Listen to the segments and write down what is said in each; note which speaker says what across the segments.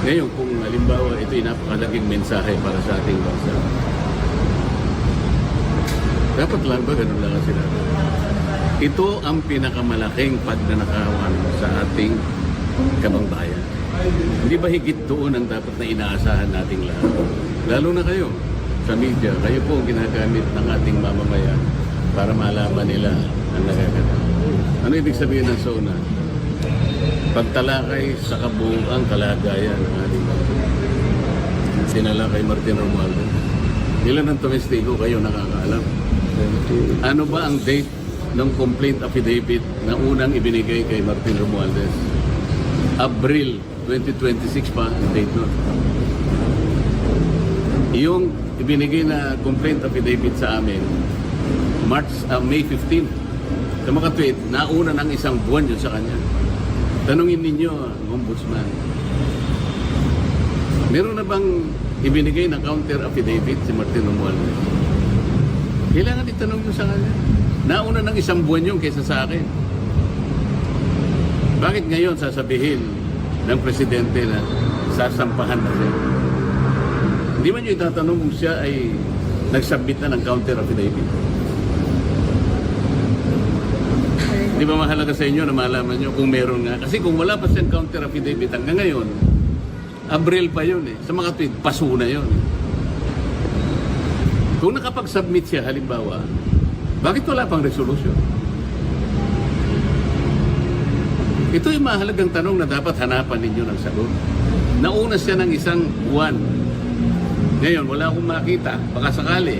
Speaker 1: Ngayon, kung halimbawa ito'y napakalaking mensahe para sa ating bansa, dapat lang ba ganun lang ang sinabi? Ito ang pinakamalaking pagnanakawan sa ating kamangbayan. Hindi ba higit doon ang dapat na inaasahan nating lahat? Lalo na kayo sa media, kayo po ang ginagamit ng ating mamamayan para malaman nila ang nagaganap. Ano ibig sabihin ng SONA? Pagtalakay sa kabuuang kalagayan ng ating bansa. Sinala kay Martin Romualdez. Ilan ang tumestigo kayo nakakaalam? Ano ba ang date ng complaint affidavit na unang ibinigay kay Martin Romualdez? Abril 2026 pa ang date nun. Yung ibinigay na complaint affidavit sa amin, May 15. Sa mga tweet, nauna ng isang buwan yun sa kanya. Tanungin ninyo ang ombudsman. Meron na bang ibinigay na counter affidavit si Martin Romualdez? Kailangan itanong nyo sa kanya. Nauna ng isang buwan yun kaysa sa akin. Bakit ngayon sasabihin ng presidente na sasampahan na siya? Hindi man nyo itatanong kung siya ay nagsubmit na ng counter affidavit. Di ba mahalaga sa inyo na malaman nyo kung meron nga? Kasi kung wala pa siyang counter affidavit hanggang ngayon, Abril pa yun eh. Sa mga tweet, paso na yun. Kung nakapag-submit siya, halimbawa, bakit wala pang resolution? Ito yung mahalagang tanong na dapat hanapan ninyo ng sagot. Nauna siya ng isang buwan. Ngayon, wala akong makita. Baka sakali,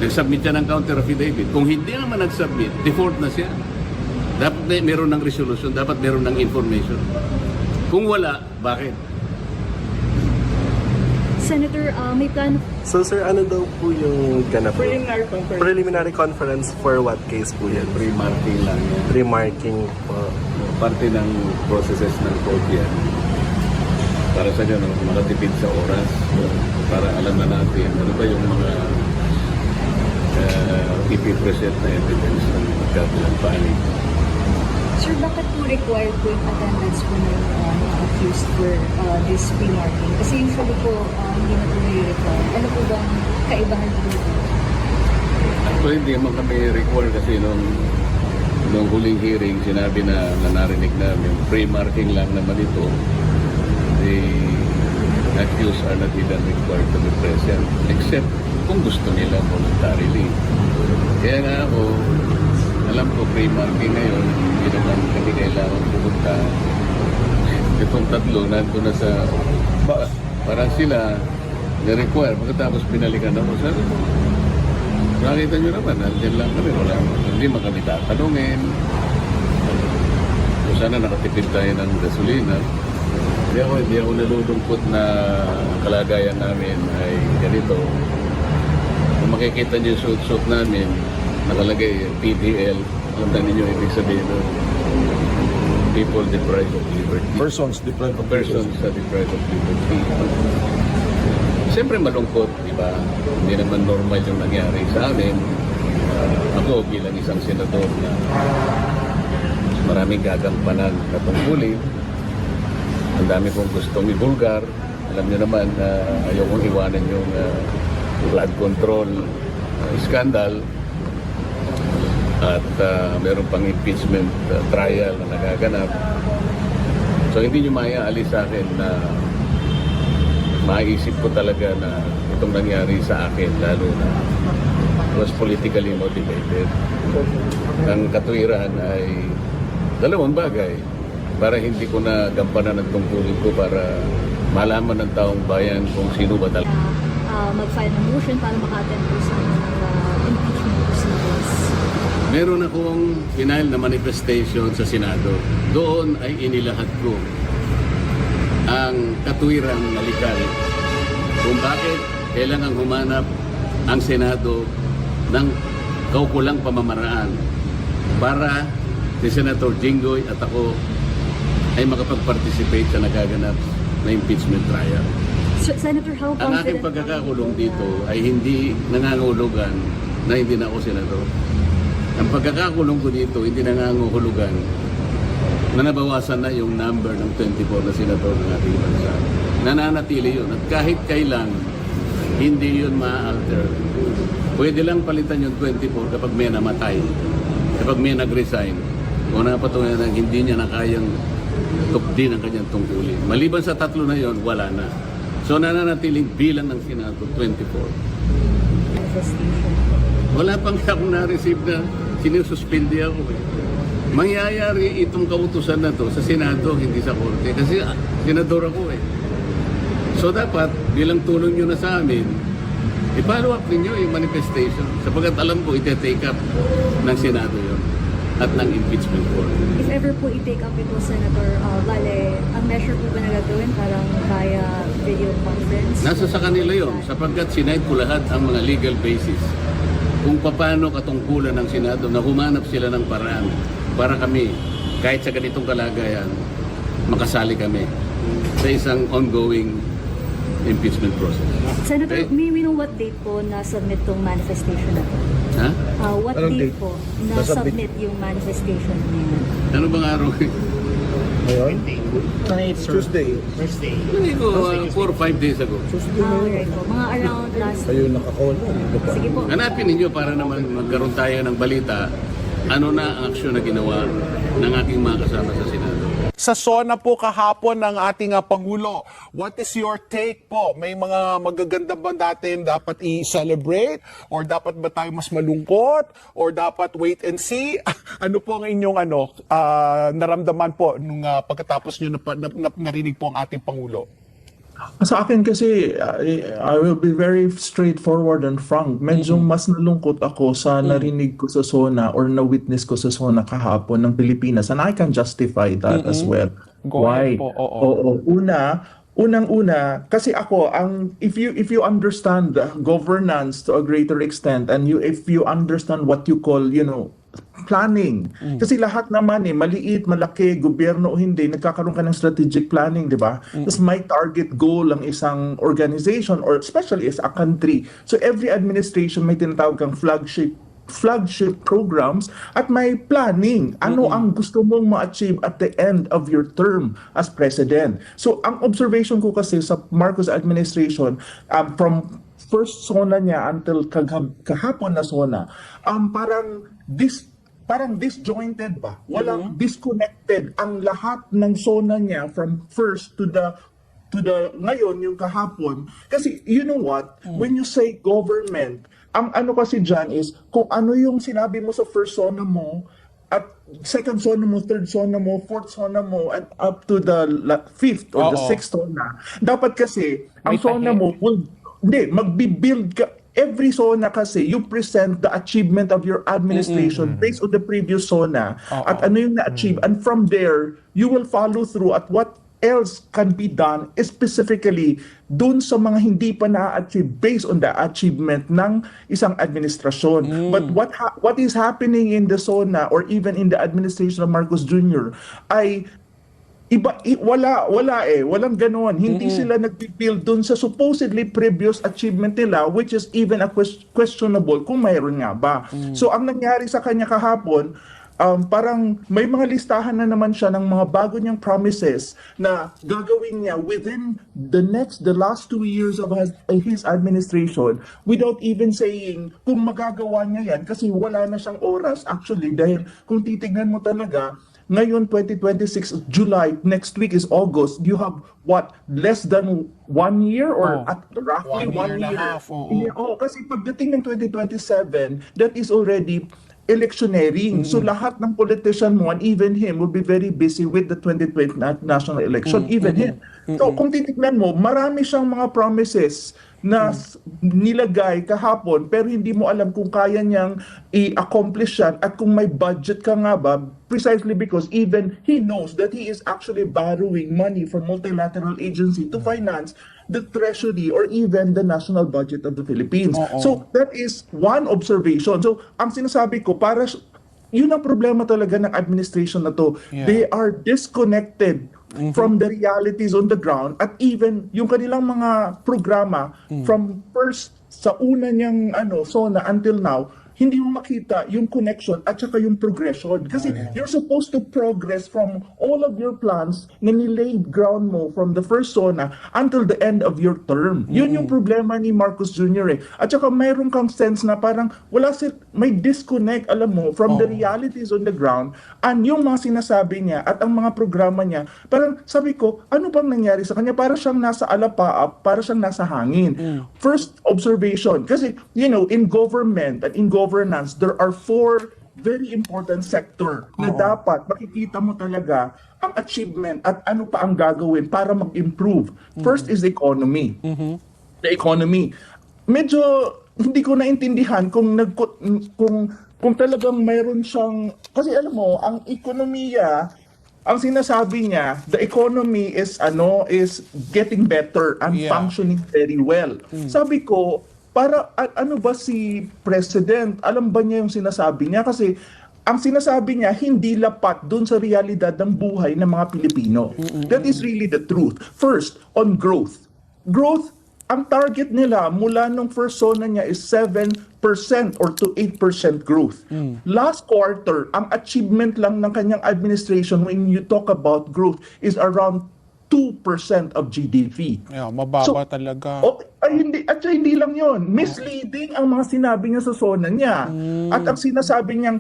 Speaker 1: nag-submit siya ng counter affidavit. Kung hindi naman nag-submit, default na siya. Dapat meron ng resolution, dapat meron ng information. Kung wala, bakit?
Speaker 2: Senator, may plan.
Speaker 3: So sir, ano daw po yung ganap?
Speaker 4: Preliminary conference.
Speaker 3: Preliminary conference for what case po yan?
Speaker 1: Pre-marking lang yan.
Speaker 3: Remarking po.
Speaker 1: Parte ng processes ng court yan. Para sa gano'n, makatipid sa oras. Para alam na natin ano ba yung mga ipipresent na evidence ng magkabilang panig.
Speaker 2: Sir, bakit po required po yung attendance po ng mga accused for this pre-marking? Kasi usually po, hindi na po nire-require. Ano po ba ang kaibahan dito?
Speaker 1: Actually, hindi naman kami require kasi nung huling hearing, sinabi na narinig namin, pre-marking lang naman ito. The accused are not even required to be present, except kung gusto nila voluntarily. Kaya nga ako, alam ko pre-marking ngayon, hindi naman kami kailangan pumunta. Itong tatlo, nandun na sa... Parang sila, na-require. Pagkatapos pinalikan ako, sabi ko, nakita nyo naman, nandiyan lang kami. Hindi man kami tatanungin. So sana nakatipid tayo ng gasolina. Hindi ako nalulungkot na kalagayan namin ay ganito. Kung makikita nyo yung suit namin, nakalagay PDL, alam na ninyo ibig sabihin doon. People deprived of liberty.
Speaker 4: Persons deprived of
Speaker 1: Persons deprived of liberty. Siyempre malungkot, di ba? Hindi naman normal yung nangyari sa amin. Ako bilang isang senador na maraming gagampanan na tungkulin. Ang dami kong gustong ibulgar. Alam niyo naman na ayaw kong iwanan yung flood control scandal. At meron pang impeachment trial na nagaganap. So hindi nyo maaalis sa akin na maisip ko talaga na itong nangyari sa akin, lalo na was politically motivated. Ang katwiran ay dalawang bagay para hindi ko na gampanan ang tungkulin ko para malaman ng taong bayan kung sino ba talaga.
Speaker 2: Mag-file ng motion para maka-attend po sa impeachment proceedings.
Speaker 1: Meron akong final na manifestation sa Senado. Doon ay inilahat ko ang katwirang na likal kung bakit kailangang humanap ang Senado ng kaukulang pamamaraan para si Senator Jinggoy at ako ay makapag-participate sa nagaganap na impeachment trial.
Speaker 2: Senator, how
Speaker 1: Ang aking
Speaker 2: confident
Speaker 1: pagkakakulong dito ay hindi nangangahulugan na hindi na ako senador. Ang pagkakakulong ko dito, hindi nangangahulugan na nabawasan na yung number ng 24 na senador ng ating bansa. Nananatili yun. At kahit kailan, hindi yun ma-alter. Pwede lang palitan yung 24 kapag may namatay, kapag may nag-resign, o napatunayan na hindi niya na kayang tukdin ang kanyang tungkulin. Maliban sa tatlo na yon, wala na. So nananatiling bilang ng Senado, 24.
Speaker 2: Manifestation.
Speaker 1: Wala pang akong na-receive na sinususpindi ako eh. Mangyayari itong kautusan na to sa Senado, hindi sa Korte. Kasi senador ako eh. So dapat, bilang tulong nyo na sa amin, i-follow up ninyo yung manifestation. Sapagkat alam ko, ite-take up ng Senado yon at ng impeachment court.
Speaker 2: If ever po i-take up ito, Senator, bale, ang measure po ba na gagawin parang via video conference?
Speaker 1: Nasa sa kanila yon, sapagkat sinight ko lahat ang mga legal basis kung paano katungkulan ng Senado na humanap sila ng paraan para kami, kahit sa ganitong kalagayan, makasali kami sa isang ongoing impeachment process.
Speaker 2: Senator,
Speaker 1: Okay.
Speaker 2: may we know what date po na-submit tong manifestation na to?
Speaker 1: Ha?
Speaker 2: What
Speaker 4: Anong
Speaker 2: date
Speaker 4: date?
Speaker 2: po na-submit yung manifestation niya?
Speaker 1: Ano bang araw?
Speaker 4: Ngayon?
Speaker 5: Tuesday.
Speaker 4: Tuesday.
Speaker 1: Hindi ko, 4 or 5 days ago.
Speaker 2: Right po. Mga around last...
Speaker 4: Kayo nakakall.
Speaker 2: Sige po.
Speaker 1: Hanapin ninyo para naman magkaroon tayo ng balita ano na ang aksyon na ginawa ng aking mga kasama sa Senado.
Speaker 5: Sa SONA po kahapon ng ating Pangulo. What is your take po? May mga magaganda ba natin dapat i-celebrate? Or dapat ba tayo mas malungkot? Or dapat wait and see? Ano po ang inyong naramdaman po nung pagkatapos nyo narinig po ang ating Pangulo?
Speaker 6: Sa akin kasi, I will be very straightforward and frank. Medyo mas nalungkot ako sa narinig ko sa SONA or na-witness ko sa SONA kahapon ng Pilipinas. And I can justify that as well.
Speaker 5: Go
Speaker 6: Why?
Speaker 5: ahead po, oo.
Speaker 6: Oo. Unang-una, kasi ako, if you understand governance to a greater extent and if you understand what you call, planning. Kasi lahat naman maliit, malaki, gobyerno o hindi, nagkakaroon ka ng strategic planning, di ba? Tapos may target goal ang isang organization or especially as a country. So every administration may tinatawag kang flagship programs at may planning. Ano ang gusto mong ma-achieve at the end of your term as president? So ang observation ko kasi sa Marcos administration, from first SONA niya until kahapon na SONA, parang disjointed ba? Walang disconnected ang lahat ng SONA niya from first to the ngayon yung kahapon. Kasi you know what? When you say government, ang ano kasi dyan is kung ano yung sinabi mo sa first SONA mo at second SONA mo, third SONA mo, fourth SONA mo, and up to the fifth or the sixth SONA. Dapat kasi ang SONA mo magbi-build ka. Every SONA kasi, you present the achievement of your administration based on the previous SONA at ano yung na-achieve. And from there, you will follow through at what else can be done specifically dun sa mga hindi pa na-achieve based on the achievement ng isang administrasyon. But what is happening in the SONA or even in the administration of Marcos Jr. ay walang ganoon. Hindi sila nag-build dun sa supposedly previous achievement nila, which is even a questionable kung mayroon nga ba. So ang nangyari sa kanya kahapon, parang may mga listahan na naman siya ng mga bago niyang promises na gagawin niya within the last 2 years of his administration without even saying kung magagawa niya yan kasi wala na siyang oras actually dahil kung titignan mo talaga ngayon, 2026, July, next week is August. You have what? Less than 1 year or at roughly 1 year.
Speaker 5: And a half.
Speaker 6: Kasi pagdating ng 2027, that is already electioneering. So lahat ng politician mo and even him will be very busy with the 2020 national election. Even him. So kung titignan mo, marami siyang mga promises na nilagay kahapon pero hindi mo alam kung kaya niyang i-accomplish yan at kung may budget ka nga ba precisely because even he knows that he is actually borrowing money from multilateral agency to finance the treasury or even the national budget of the Philippines. So that is one observation. So ang sinasabi ko yun ang problema talaga ng administration na to.
Speaker 5: Yeah.
Speaker 6: They are disconnected from the realities on the ground at even yung kanilang mga programa from first sa una niyang SONA until now hindi mo makita yung connection at saka yung progression. Kasi you're supposed to progress from all of your plans na nilaid ground mo from the first SONA until the end of your term. Yun yung problema ni Marcos Jr. At saka mayroon kang sense na parang may disconnect, alam mo, from the realities on the ground and yung mga sinasabi niya at ang mga programa niya. Parang sabi ko, ano bang nangyari sa kanya? Para siyang nasa alapaap, para siyang nasa hangin. First observation, kasi, in government and in governance, there are 4 very important sector na dapat makikita mo talaga ang achievement at ano pa ang gagawin para mag-improve. First is the economy. The economy. Medyo hindi ko naintindihan kung talagang mayroon siyang, kasi alam mo, ang ekonomiya, ang sinasabi niya, the economy is getting better and functioning very well. Sabi ko, ano ba si President? Alam ba niya yung sinasabi niya? Kasi ang sinasabi niya, hindi lapat dun sa realidad ng buhay ng mga Pilipino. That is really the truth. First, on growth. Growth, ang target nila mula nung first SONA niya is 7% or to 8% growth. Last quarter, ang achievement lang ng kanyang administration when you talk about growth is around 2% of GDP.
Speaker 5: Yeah, mababa talaga.
Speaker 6: Hindi lang yon. Misleading ang mga sinabi niya sa SONA niya. At ang sinasabi niyang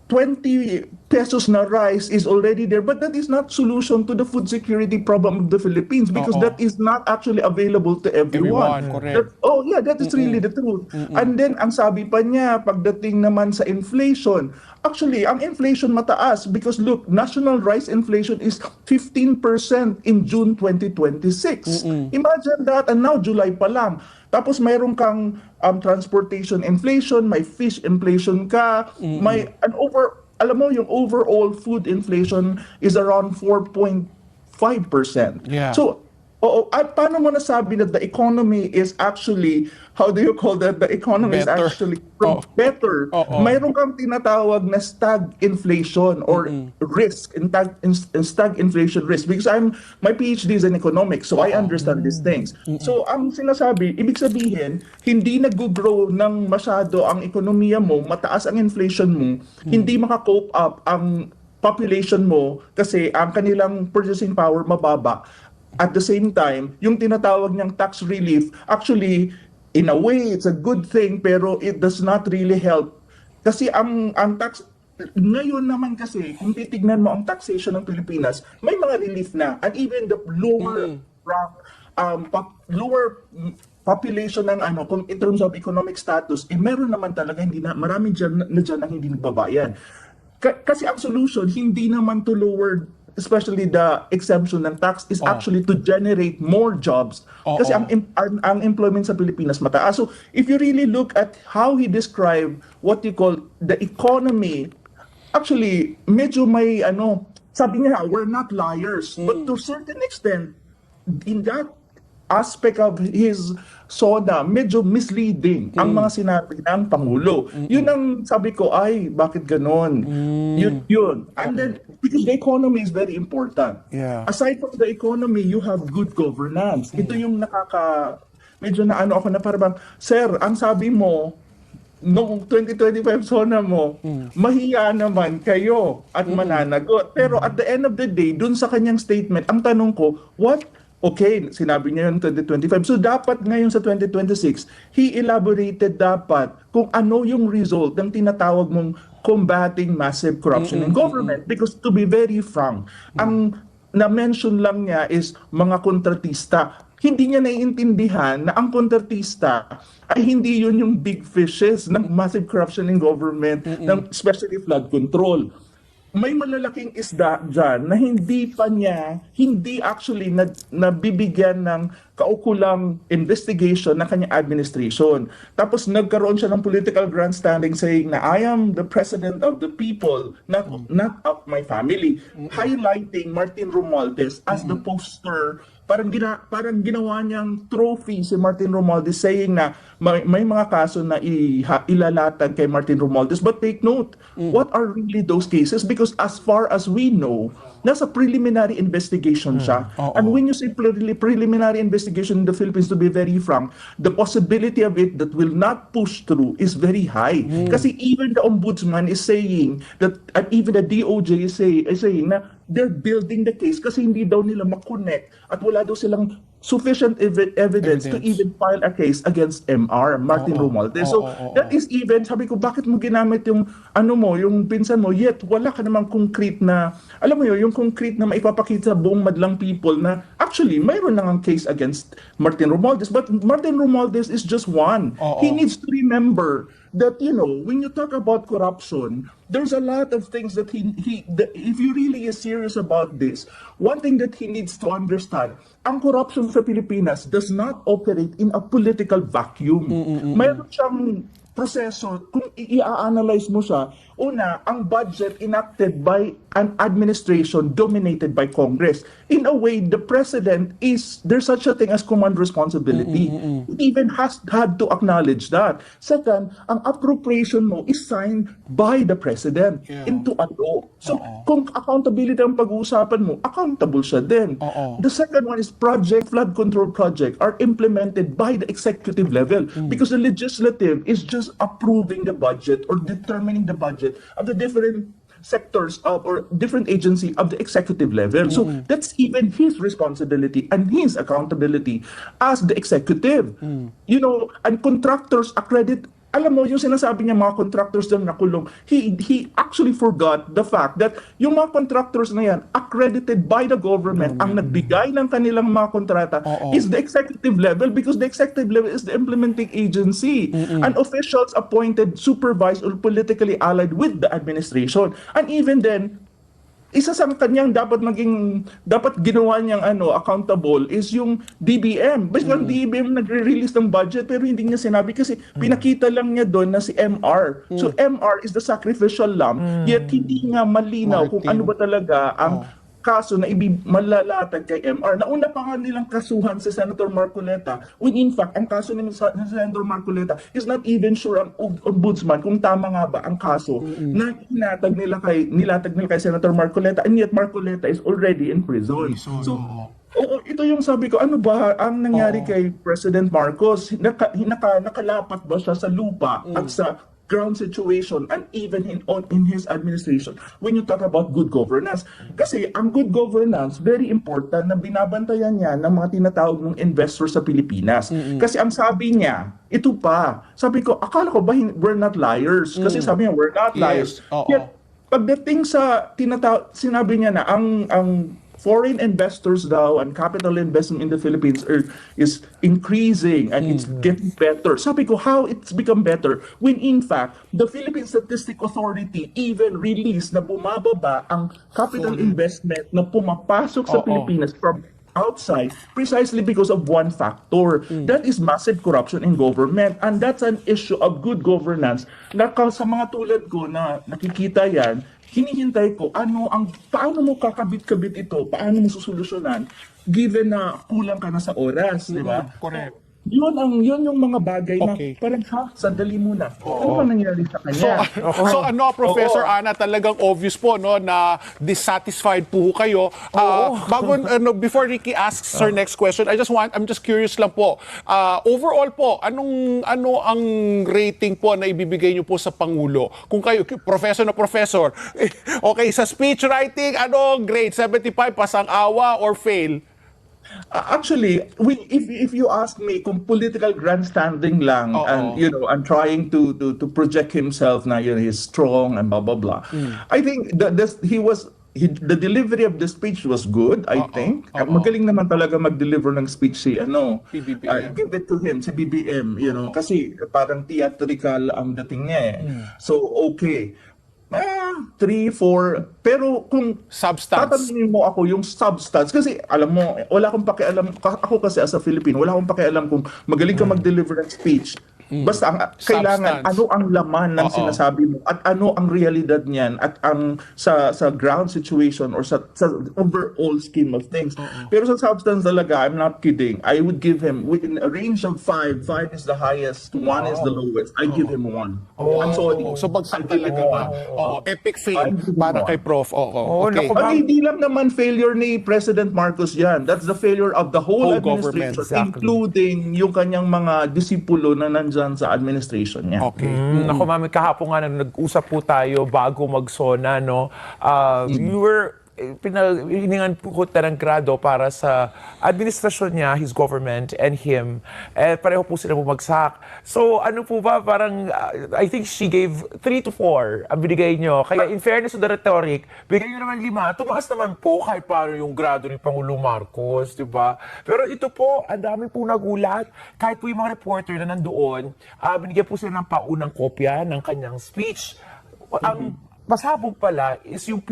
Speaker 6: 20 pesos na rice is already there, but that is not solution to the food security problem of the Philippines because that is not actually available to everyone.
Speaker 5: Correct.
Speaker 6: That is really the truth. And then ang sabi pa niya pagdating naman sa inflation, actually ang inflation mataas because look, national rice inflation is 15% in June 2026. Imagine that, and now July pa lang. Tapos mayroon kang transportation inflation, may fish inflation ka, alam mo, yung overall food inflation is around 4.5%.
Speaker 5: Yeah.
Speaker 6: So, at paano mo nasabi that the economy is actually, how do you call that? The economy
Speaker 5: Better.
Speaker 6: is actually better. Mayroon kang tinatawag na stagflation or risk, stagflation risk. Because my PhD is in economics, so I understand these things. So, ang sinasabi, ibig sabihin, hindi nag-grow ng masyado ang ekonomiya mo, mataas ang inflation mo, hindi maka-cope up ang population mo kasi ang kanilang purchasing power mababa. At the same time, yung tinatawag niyang tax relief, actually, in a way, it's a good thing, pero it does not really help. Kasi ang tax, ngayon naman kasi, kung titignan mo ang taxation ng Pilipinas, may mga relief na. And even the lower population ng in terms of economic status, meron naman talaga, marami dyan ang hindi nagbabayad. Kasi ang solution, hindi naman to lower, especially the exemption ng tax, is actually to generate more jobs. Kasi ang employment sa Pilipinas mataas. So if you really look at how he described what you call the economy, actually medyo may sabi niya, we're not liars. But to a certain extent, in that aspect of his SONA, medyo misleading ang mga sinabi ng Pangulo. Yun ang sabi ko, bakit ganon? Yun. And then, because the economy is very important.
Speaker 5: Yeah.
Speaker 6: Aside from the economy, you have good governance. Ito yung medyo ako na parang, sir, ang sabi mo, noong 2025 SONA mo, mahiya naman kayo at mananagot. Pero at the end of the day, dun sa kanyang statement, ang tanong ko, okay, sinabi niya yun 2025. So dapat ngayon sa 2026, he elaborated dapat kung ano yung result ng tinatawag mong combating massive corruption in government. Because to be very frank, ang na-mention lang niya is mga kontratista. Hindi niya naiintindihan na ang kontratista ay hindi yun yung big fishes ng massive corruption in government, ng especially flood control. May malalaking isda dyan na hindi actually nabibigyan ng kaukulang investigation ng kanyang administration. Tapos nagkaroon siya ng political grandstanding saying na I am the president of the people, not of my family. Highlighting Martin Romualdez as the poster. Parang ginawa niyang trophy si Martin Romualdez saying na may mga kaso na ilalatag kay Martin Romualdez. But take note, what are really those cases? Because because as far as we know, nasa preliminary investigation siya. And when you say preliminary investigation in the Philippines, to be very frank, the possibility of it that will not push through is very high. Kasi even the ombudsman is saying that, and even the DOJ is saying na they're building the case kasi hindi daw nila makonect at wala daw silang sufficient evidence to even file a case against Martin Romualdez. So that is even, sabi ko, bakit mo ginamit yung yung pinsan mo, yet wala ka namang concrete na, alam mo yung concrete na maipapakita sa buong madlang people na actually mayroon lang ang case against Martin Romualdez, but Martin Romualdez is just one. He needs to remember that, when you talk about corruption, there's a lot of things that if he really is serious about this, one thing that he needs to understand, ang corruption sa Pilipinas does not operate in a political vacuum. Mayroon siyang proseso, kung i-analyze mo siya, una, ang budget enacted by an administration dominated by Congress. In a way, the president there's such a thing as command responsibility. He even had to acknowledge that. Second, ang appropriation mo is signed by the president into a law. So, kung accountability ang pag-uusapan mo, accountable siya din. The second one is flood control project are implemented by the executive level because the legislative is just approving the budget or determining the budget of the different sectors or different agency of the executive level. So that's even his responsibility and his accountability as the executive. And contractors accredit. Alam mo, yung sinasabi niya mga contractors na nakulong, he actually forgot the fact that yung mga contractors na yan, accredited by the government, ang nagbigay ng kanilang mga kontrata is the executive level because the executive level is the implementing agency. And officials appointed, supervised, or politically allied with the administration. And even then, isa sa kanyang dapat ginawa niyang accountable is yung DBM. Basta yung DBM nagre-release ng budget pero hindi niya sinabi kasi pinakita lang niya doon na si MR. So MR is the sacrificial lamb, yet hindi nga malinaw kung ano ba talaga ang kaso na malalatag kay MR. Nauna pa nga nilang kasuhan si Senator Marcoleta when in fact ang kaso ni Senator Marcoleta is not even sure ang ombudsman kung tama nga ba ang kaso na nilatag nila kay Senator Marcoleta, and yet Marcoleta is already in prison. So ito yung sabi ko, ano ba ang nangyari kay President Marcos? Nakalapat ba siya sa lupa at sa ground situation and even in his administration when you talk about good governance? Kasi ang good governance, very important na binabantayan niya ng mga tinatawag ng investors sa Pilipinas. Kasi ang sabi niya, ito pa, sabi ko, akala ko ba we're not liars? Kasi sabi niya, we're not liars. Yet, pagdating sa sinabi niya na ang foreign investors daw and capital investment in the Philippines is increasing and it's getting better. Sabi ko, how it's become better when in fact, the Philippine Statistics Authority even released na bumababa ang capital investment na pumapasok sa Pilipinas from outside precisely because of one factor. That is massive corruption in government, and that's an issue of good governance na sa mga tulad ko na nakikita yan, hinihintay ko paano mo kakabit-kabit ito, paano mo susolusyonan given na kulang ka na sa oras, di ba?
Speaker 5: Correct.
Speaker 6: Yun yung mga bagay na parang sandali muna. Ano ba nangyari sa kanya?
Speaker 5: So Professor Ana, talagang obvious po na dissatisfied po kayo. Before Ricky asks her next question, I'm just curious lang po. Overall po, ano ang rating po na ibibigay niyo po sa Pangulo? Kung kayo professor na professor, okay, sa speech writing, grade 75, pasang-awa or fail?
Speaker 6: Actually, if you ask me kung political grandstanding lang and and trying to project himself na he's strong and blah blah blah, I think the delivery of the speech was good. I think magaling naman talaga mag-deliver ng speech si
Speaker 5: BBM.
Speaker 6: Give it to him si BBM, kasi parang theatrical ang dating niya So okay. 3, 4, pero kung tatanungin mo ako yung substance, kasi alam mo, wala akong pakialam, ako kasi as a Filipino, wala akong pakialam kung magaling ka mag-deliver ng speech, Basta kailangan
Speaker 5: Substance.
Speaker 6: ano ang laman ng
Speaker 5: Oo.
Speaker 6: sinasabi mo at ano ang realidad niyan at ang sa ground situation or sa overall scheme of things. Pero sa substance talaga, I'm not kidding. I would give him within a range of 5. 5 is the highest, 1 is the lowest. I give him 1. I'm sorry.
Speaker 5: So bagsak
Speaker 6: I give him
Speaker 5: talaga ba?
Speaker 6: 1.
Speaker 5: Oo, epic fail
Speaker 6: Ay,
Speaker 5: para
Speaker 6: gumawa.
Speaker 5: kay Prof. Oo, okay.
Speaker 7: naku,
Speaker 6: Ang hindi lang naman failure ni President Marcos yan. That's the failure of the whole
Speaker 5: Whole government,
Speaker 6: administration,
Speaker 7: exactly.
Speaker 6: including yung kanyang mga disipulo na nandyan sa administration niya.
Speaker 5: Okay.
Speaker 7: Ako, mami, kahapon nga na nag-usap po tayo bago mag-SONA, no? You were hiningan po ko ng grado para sa administrasyon niya, his government, and him. Pareho po sila bumagsak. So, ano po ba, parang, I think she gave 3 to 4 ang binigay nyo. Kaya, in fairness to the rhetoric, bigay nyo naman 5. Tumaas naman po kahit paano yung grado ni Pangulo Marcos, di ba? Pero ito po, ang dami po nagulat. Kahit po yung mga reporter na nandoon, binigyan po sila ng paunang kopya ng kanyang speech. Ang pasabog pala is yung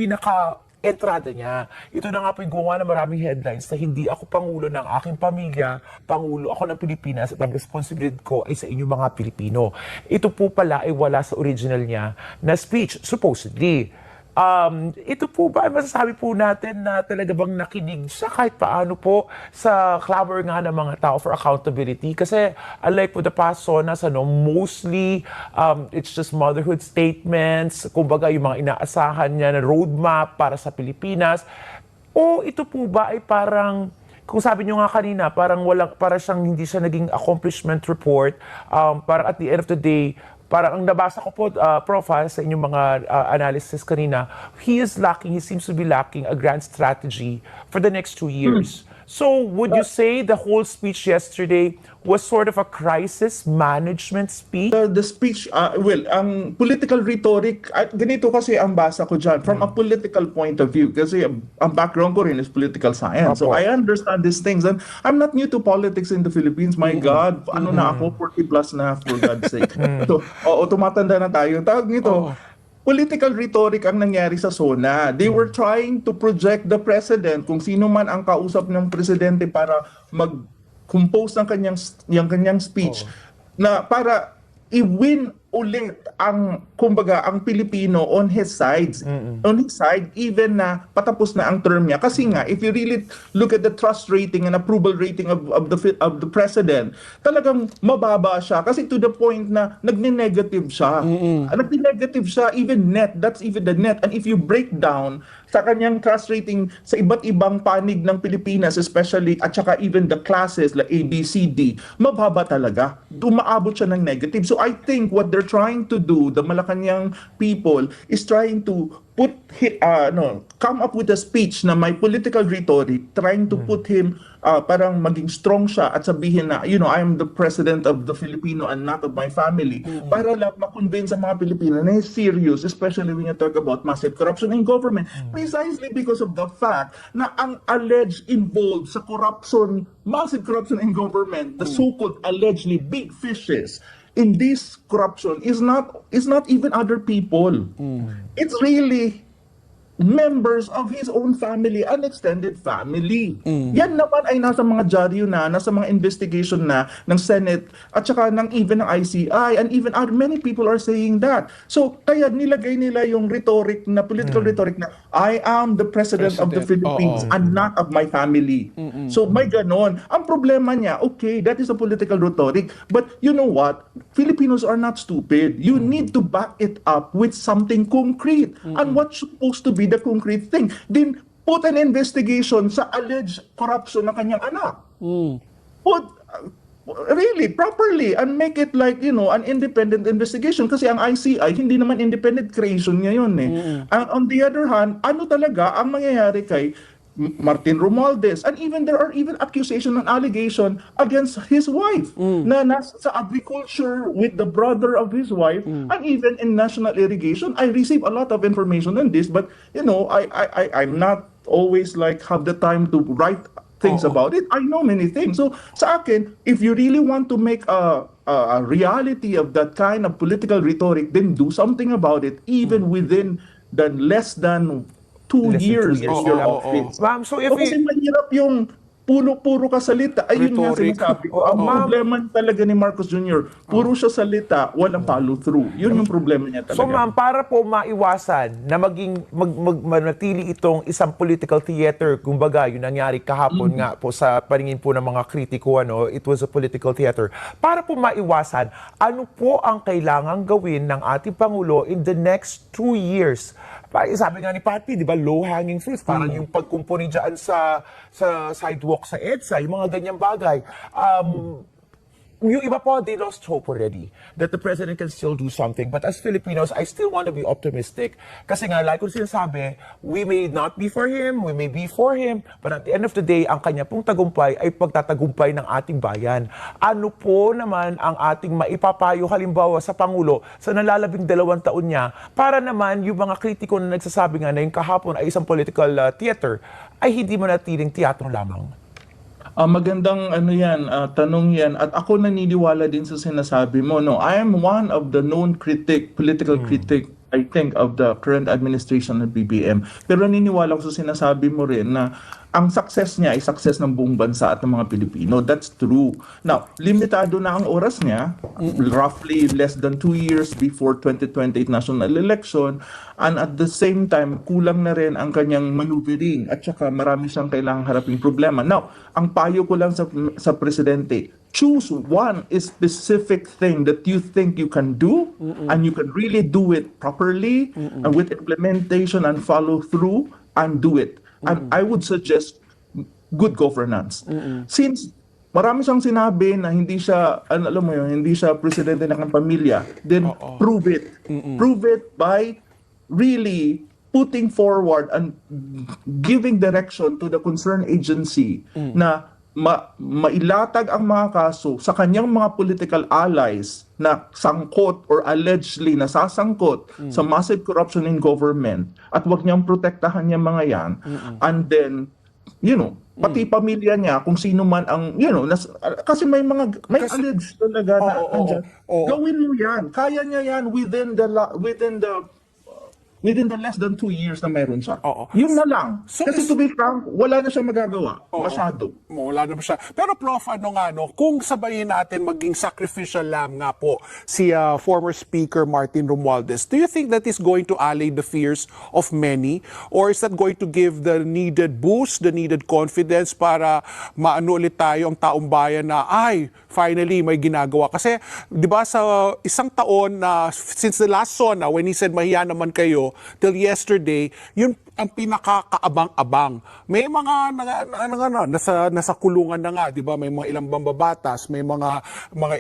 Speaker 7: entrada niya. Ito na nga po yung gumawa ng maraming headlines na hindi ako Pangulo ng aking pamilya, Pangulo ako ng Pilipinas at ang responsibilidad ko ay sa inyong mga Pilipino. Ito po pala ay wala sa original niya na speech, supposedly. Ito po ba, masasabi po natin na talaga bang nakinig siya kahit paano po sa clamor nga ng mga tao for accountability? Kasi unlike po the past SONAs, mostly it's just motherhood statements, kumbaga yung mga inaasahan niya na roadmap para sa Pilipinas. O ito po ba ay parang, kung sabi nyo nga kanina, parang hindi siya naging accomplishment report, parang at the end of the day, parang ang nabasa ko po, Prof, sa inyong mga analysis kanina, he seems to be lacking a grand strategy for the next 2 years. So, would you say the whole speech yesterday was sort of a crisis management speech?
Speaker 6: The speech, ang political rhetoric, ganito kasi ang basa ko dyan, from a political point of view, kasi ang background ko rin is political science. So I understand these things, and I'm not new to politics in the Philippines. My God, ano na ako, 40 plus na, for God's sake. So, tumatanda na tayo. Tawag nito, political rhetoric ang nangyari sa SONA. They were trying to project the president, kung sino man ang kausap ng presidente para mag-compose ng kanyang speech, na para i-win ulit ang Pilipino on his side, even na patapos na ang term niya. Kasi nga, if you really look at the trust rating and approval rating of the president, talagang mababa siya. Kasi to the point na nagne-negative siya. Nagne-negative siya, even net. That's even the net. And if you break down sa kanyang trust rating sa iba't ibang panig ng Pilipinas, especially, at saka even the classes like A, B, C, D, mababa talaga. Umaabot siya ng negative. So I think what they're trying to do, the Malacanang people, is trying to come up with a speech na may political rhetoric, trying to put him, parang maging strong siya at sabihin na, I am the president of the Filipino and not of my family. Para lang ma-convince ang mga Pilipino na he's serious, especially when you talk about massive corruption in government. Precisely because of the fact na ang alleged involved sa corruption, massive corruption in government, the so-called allegedly big fishes in this corruption is not even other people. It's really members of his own family and extended family. Yan naman ay nasa mga dyaryo na, nasa mga investigation na ng Senate at saka ng even ng ICI, and even many people are saying that. So kaya nilagay nila yung rhetoric na political rhetoric na I am the president of the Philippines and not of my family. So may ganon. Ang problema niya, okay, that is a political rhetoric, but you know what? Filipinos are not stupid. You need to back it up with something concrete. And what's supposed to be the concrete thing? Then put an investigation sa alleged corruption ng kanyang anak. Put really properly and make it like an independent investigation, kasi ang ICI hindi naman independent creation niya yun And on the other hand, ano talaga ang mangyayari kay Martin Romualdez, and even there are even accusation and allegation against his wife na nasa sa agriculture with the brother of his wife, and even in national irrigation. I receive a lot of information on this, but I'm not always have the time to write things about it. I know many things. So sa akin, if you really want to make a reality of that kind of political rhetoric, then do something about it, even within the less than 2 years of your office.
Speaker 7: Ma'am, so if
Speaker 6: Kasi mahirap yung puro ka salita. Ayun nga
Speaker 5: Rhetoric.
Speaker 6: sinasabi ko. Ang problema talaga ni Marcos Jr., puro siya salita, walang follow-through. Yun yung problema niya talaga.
Speaker 7: So ma'am, para po maiwasan na manatili itong isang political theater, kumbaga, yung nangyari kahapon nga po sa paningin po ng mga kritiko, it was a political theater. Para po maiwasan, ano po ang kailangang gawin ng ating Pangulo in the next 2 years? Sabi nga ni Patty, di ba, low-hanging fruits, parang yung pagkumpuni dyan sa sidewalk sa EDSA, yung mga ganyang bagay. Yung iba po, they lost hope already that the president can still do something. But as Filipinos, I still want to be optimistic. Kasi nga, like ko sinasabi, we may not be for him, we may be for him, but at the end of the day, ang kanya pong tagumpay ay pagtatagumpay ng ating bayan. Ano po naman ang ating maipapayo halimbawa sa Pangulo sa nalalabing 2 taon niya para naman yung mga kritiko na nagsasabi nga na yung kahapon ay isang political theater ay hindi manatiling teatro lamang?
Speaker 6: Magandang tanong yan. At ako naniniwala din sa sinasabi mo. No, I am one of the known political critic, I think, of the current administration ng BBM. Pero naniniwala ko sa sinasabi mo rin na ang success niya ay success ng buong bansa at ng mga Pilipino. That's true. Now, limitado na ang oras niya, roughly less than 2 years before 2028 national election, and at the same time, kulang na rin ang kanyang maneuvering at saka marami siyang kailangang haraping problema. Now, ang payo ko lang sa presidente, choose one specific thing that you think you can do and you can really do it properly and with implementation and follow through and do it. And I would suggest good governance. Since marami siyang sinabi na hindi siya, alam mo yun, hindi siya presidente ng pamilya, then prove it. Prove it by really putting forward and giving direction to the concerned agency na mailatag ang mga kaso sa kanyang mga political allies na sangkot or allegedly nasasangkot sa massive corruption in government at wag niyang protektahan yung mga yan. And then, pati pamilya niya, kung sino man ang, kasi may alleged talaga na andyan. Gawin mo yan. Kaya niya yan within the less than 2 years na mayroon siya. Yun na lang. Kasi to be frank, wala na siya magagawa. Masyado.
Speaker 5: Wala na siya. Pero Prof, kung sabayin natin maging sacrificial lamb nga po si former Speaker Martin Romualdez, do you think that is going to allay the fears of many? Or is that going to give the needed boost, the needed confidence para maano ulit tayo ang taong bayan na, finally may ginagawa? Kasi, di ba, sa isang taon na, since the last SONA, when he said, mahiya naman kayo, till yesterday, yun ang pinakakaabang-abang. May mga nasa kulungan na nga, 'di ba? May mga ilang mambabatas, may mga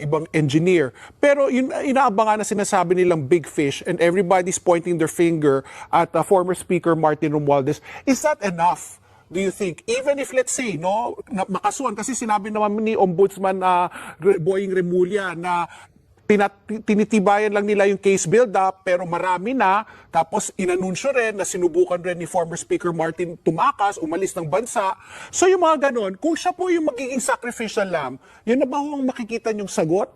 Speaker 5: ibang engineer. Pero yun inaabangan na sinasabi nilang big fish and everybody's pointing their finger at former Speaker Martin Romualdez. Is that enough? Do you think? Even if, let's say, makasuhan, kasi sinabi naman ni Ombudsman Boying Remulla na tinitibayan lang nila yung case build-up pero marami na, tapos inanunsyo rin na sinubukan rin ni former Speaker Martin tumakas, umalis ng bansa. So yung mga ganon, kung siya po yung magiging sacrificial lamb, yun na ba ang makikita niyong sagot?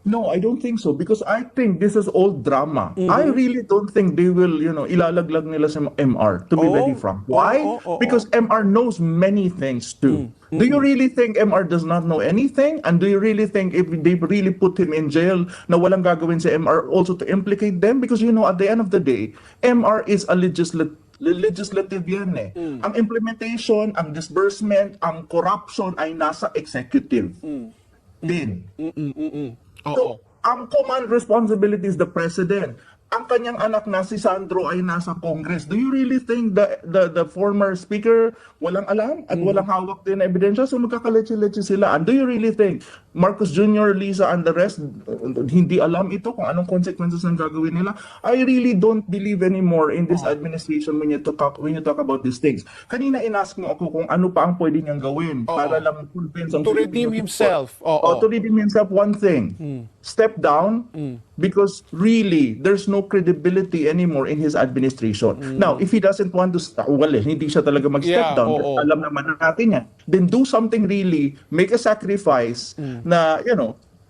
Speaker 6: No, I don't think so because I think this is all drama. I really don't think they will, ilalaglag nila sa MR, to be very frank. Why? Because MR knows many things too. Do you really think MR does not know anything? And do you really think if they really put him in jail na walang gagawin sa MR also to implicate them? Because at the end of the day, MR is a legislative yan eh. Ang implementation, ang disbursement, ang corruption ay nasa executive. Din. So, ang command responsibility is the president. Ang kanyang anak na si Sandro ay nasa Congress. Do you really think the former speaker walang alam at walang hawak din na ebidensya? So magkakaleche-leche sila. And do you really think Marcos Jr., Lisa, and the rest hindi alam ito kung anong consequences ng gagawin nila? I really don't believe anymore in this administration when you talk about these things. Kanina inask mo ako kung ano pa ang pwede niyang gawin para lang convince ang
Speaker 5: To redeem himself.
Speaker 6: To redeem himself, one thing. Step down because really there's no credibility anymore in his administration. Now, if he doesn't want to hindi siya talaga mag-step down. Alam naman natin yan. Then do something really, make a sacrifice na,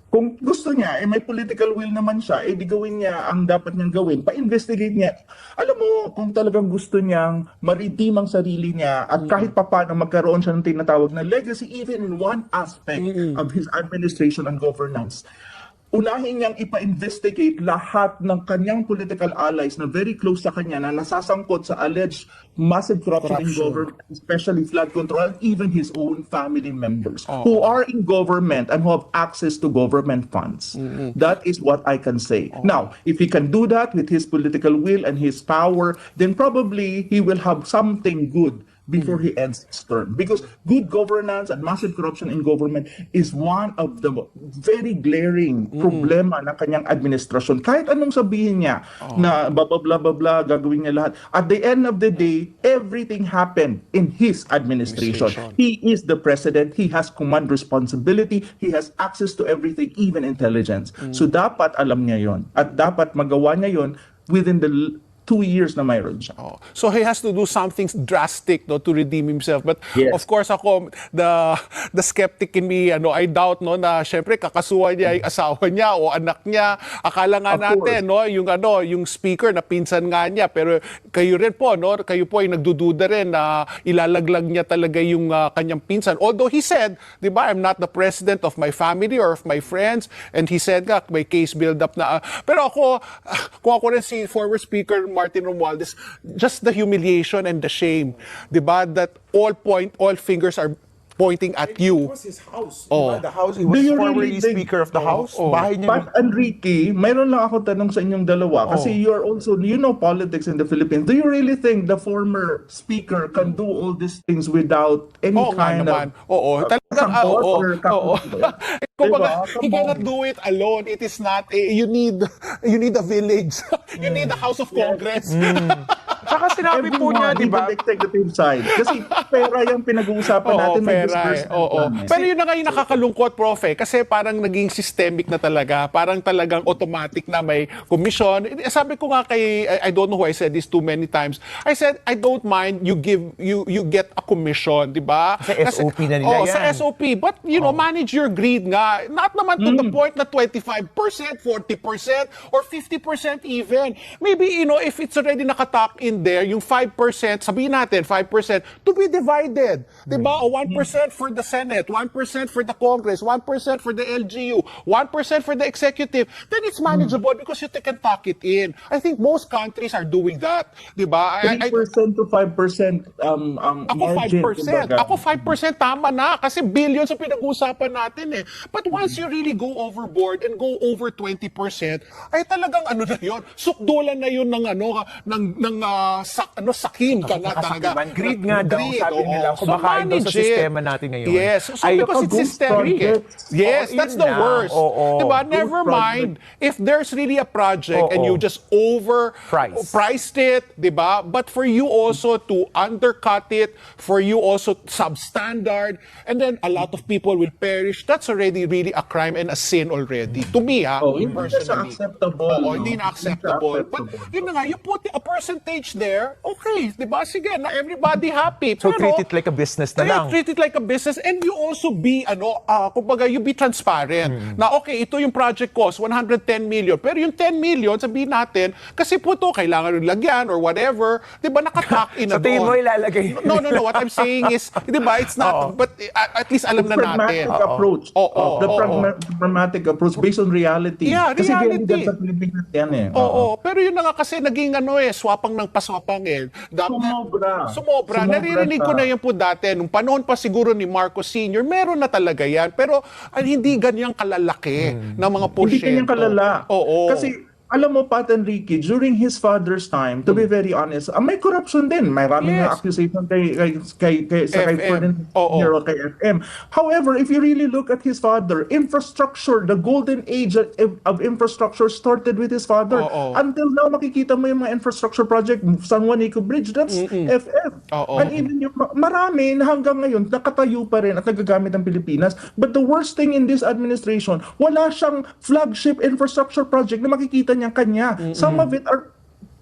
Speaker 6: Kung gusto niya, may political will naman siya, di gawin niya ang dapat niyang gawin. Pa-investigate niya. Alam mo, kung talagang gusto niyang ma-redeem ang sarili niya at kahit papaano magkaroon siya ng tinatawag na legacy even in one aspect of his administration and governance, unahin niyang ipa-investigate lahat ng kanyang political allies na very close sa kanya na nasasangkot sa alleged massive corruption in government, especially flood control, and even his own family members who are in government and who have access to government funds. That is what I can say. Now, if he can do that with his political will and his power, then probably he will have something good before he ends his term. Because good governance and massive corruption in government is one of the very glaring problema ng kanyang administrasyon. Kahit anong sabihin niya na blah, blah, blah, blah, blah, gagawin niya lahat. At the end of the day, everything happened in his administration. He is the president. He has command responsibility. He has access to everything, even intelligence. So dapat alam niya yon. At dapat magawa niya yon within the 2 years na mayroon siya.
Speaker 5: So he has to do something drastic, no, to redeem himself. But
Speaker 6: Yes.
Speaker 5: of course ako, the skeptic in me, I doubt, no, na syempre kakasuhan niya yung asawa niya o anak niya. Akala nga
Speaker 6: Of
Speaker 5: natin, no, yung speaker na pinsan nga niya, pero kayo rin po, no, kayo po ay nagdududa rin na ilalaglag niya talaga yung kanyang pinsan. Although he said, di ba, I'm not the president of my family or of my friends, and he said nga may case build up na. Pero ako, kung ako rin si former speaker Martin Romualdez, just the humiliation and the shame, di ba, that all fingers are pointing at you.
Speaker 4: It was his house.
Speaker 5: Oh.
Speaker 4: Diba? The house, he
Speaker 6: Do
Speaker 4: was
Speaker 6: you
Speaker 4: formerly
Speaker 6: really think-
Speaker 4: Speaker of the House. Bahay niya.
Speaker 6: Pat and Ricky, mayroon lang ako tanong sa inyong dalawa kasi you're also, you know politics in the Philippines. Do you really think the former speaker can do all these things without any
Speaker 5: Oo nga
Speaker 6: kind
Speaker 5: naman.
Speaker 6: of
Speaker 5: Oo. Talagang,
Speaker 6: support
Speaker 5: oo.
Speaker 6: or
Speaker 5: Oo. Kumbaga,
Speaker 6: Diba?
Speaker 5: he cannot do it alone. It is not, you need a village. You need a House of Congress.
Speaker 7: Saka sinabi po niya,
Speaker 6: Everyone,
Speaker 7: di ba?
Speaker 6: even the executive side. Kasi pera yung pinag-uusapan natin. may
Speaker 5: pera
Speaker 6: disbursement
Speaker 5: Oo.
Speaker 6: plan eh.
Speaker 5: Pero yun na nga yung nakakalungkot, Prof. Kasi parang naging systemic na talaga. Parang talagang automatic na may commission. Sabi ko nga kay, I don't know who I said this too many times. I said, I don't mind you get a commission, di ba?
Speaker 7: Sa SOP na nila yan.
Speaker 5: Sa SOP. But, manage your greed nga. Not naman to the point na 25%, 40%, or 50% even. Maybe, if it's already nakatuck in there, yung 5%, sabihin natin, 5%, to be divided. Diba? O 1% for the Senate, 1% for the Congress, 1% for the LGU, 1% for the executive. Then it's manageable because you can tuck it in. I think most countries are doing that. Diba?
Speaker 6: 3% to 5%
Speaker 5: Ako
Speaker 6: margin.
Speaker 5: 5%.
Speaker 6: kumbaga.
Speaker 5: Ako 5% tama na kasi billions ang pinag-uusapan natin eh. But once you really go overboard and go over 20%, ay talagang na yun, sukdulan na yun ng sakim ka na talaga.
Speaker 7: Nakasakiman. Greed nga daw, sabi nila. Kumakain daw sa
Speaker 5: manage it.
Speaker 7: sistema natin ngayon.
Speaker 5: Yes. So because it's
Speaker 6: ghost
Speaker 5: systemic eh.
Speaker 6: projects.
Speaker 5: Yes,
Speaker 7: Oo,
Speaker 5: that's
Speaker 7: yun
Speaker 5: the
Speaker 7: na.
Speaker 5: worst.
Speaker 7: Oo.
Speaker 5: Diba? Never
Speaker 6: Ghost
Speaker 5: mind if there's really a project and
Speaker 7: Oo.
Speaker 5: you just priced it, diba? But for you also to undercut it, for you also substandard, and then a lot of people will perish, that's already really a crime and a sin already. To me,
Speaker 6: Hindi na siya
Speaker 5: personally.
Speaker 6: acceptable.
Speaker 5: Oo,
Speaker 6: no?
Speaker 5: hindi na acceptable. But yun na nga, you put a percentage there, okay, di ba? Sige, na everybody happy.
Speaker 7: So
Speaker 5: Pero,
Speaker 7: treat it like a business na
Speaker 5: kaya
Speaker 7: lang.
Speaker 5: treat it like a business and you also be, kumbaga, you be transparent. Na okay, ito yung project cost, 110 million. Pero yung 10 million, sabihin natin, kasi po ito, kailangan yung lagyan or whatever, di ba, nakatak in na
Speaker 7: Sa tingin
Speaker 5: doon.
Speaker 7: mo ilalagay.
Speaker 5: No. What I'm saying is, di ba, it's not, but at least alam na natin.
Speaker 6: Pragmatic approach. The pragmatic approach based on reality.
Speaker 5: Yeah,
Speaker 6: Kasi
Speaker 5: reality.
Speaker 6: ganyan sa Pilipinas yan eh.
Speaker 5: Oo, pero yun na nga kasi naging swapang ng paswapang eh.
Speaker 6: Sumobra.
Speaker 5: Sumobra. Naririnig ko
Speaker 6: siya.
Speaker 5: na yan po dati. Nung panahon pa siguro ni Marcos Sr., meron na talaga yan. Pero hindi ganyang kalalaki ng mga
Speaker 6: Hindi
Speaker 5: porsyento.
Speaker 6: kanyang kalala.
Speaker 5: Oo.
Speaker 6: Kasi, alam mo, Pat Enrique, during his father's time, to be very honest, may corruption din. Maraming
Speaker 5: Yes.
Speaker 6: accusation kay
Speaker 5: FM.
Speaker 6: Ferdinand
Speaker 5: Oo.
Speaker 6: Sr. o kay FM. However, if you really look at his father, infrastructure, the golden age of infrastructure started with his father.
Speaker 5: Oo.
Speaker 6: Until now, makikita mo yung mga infrastructure project, San Juanico Bridge, that's FM.
Speaker 5: Oo.
Speaker 6: And even yung marami na hanggang ngayon, nakatayo pa rin at nagagamit ng Pilipinas. But the worst thing in this administration, wala siyang flagship infrastructure project na makikita niyang kanya. Some of it are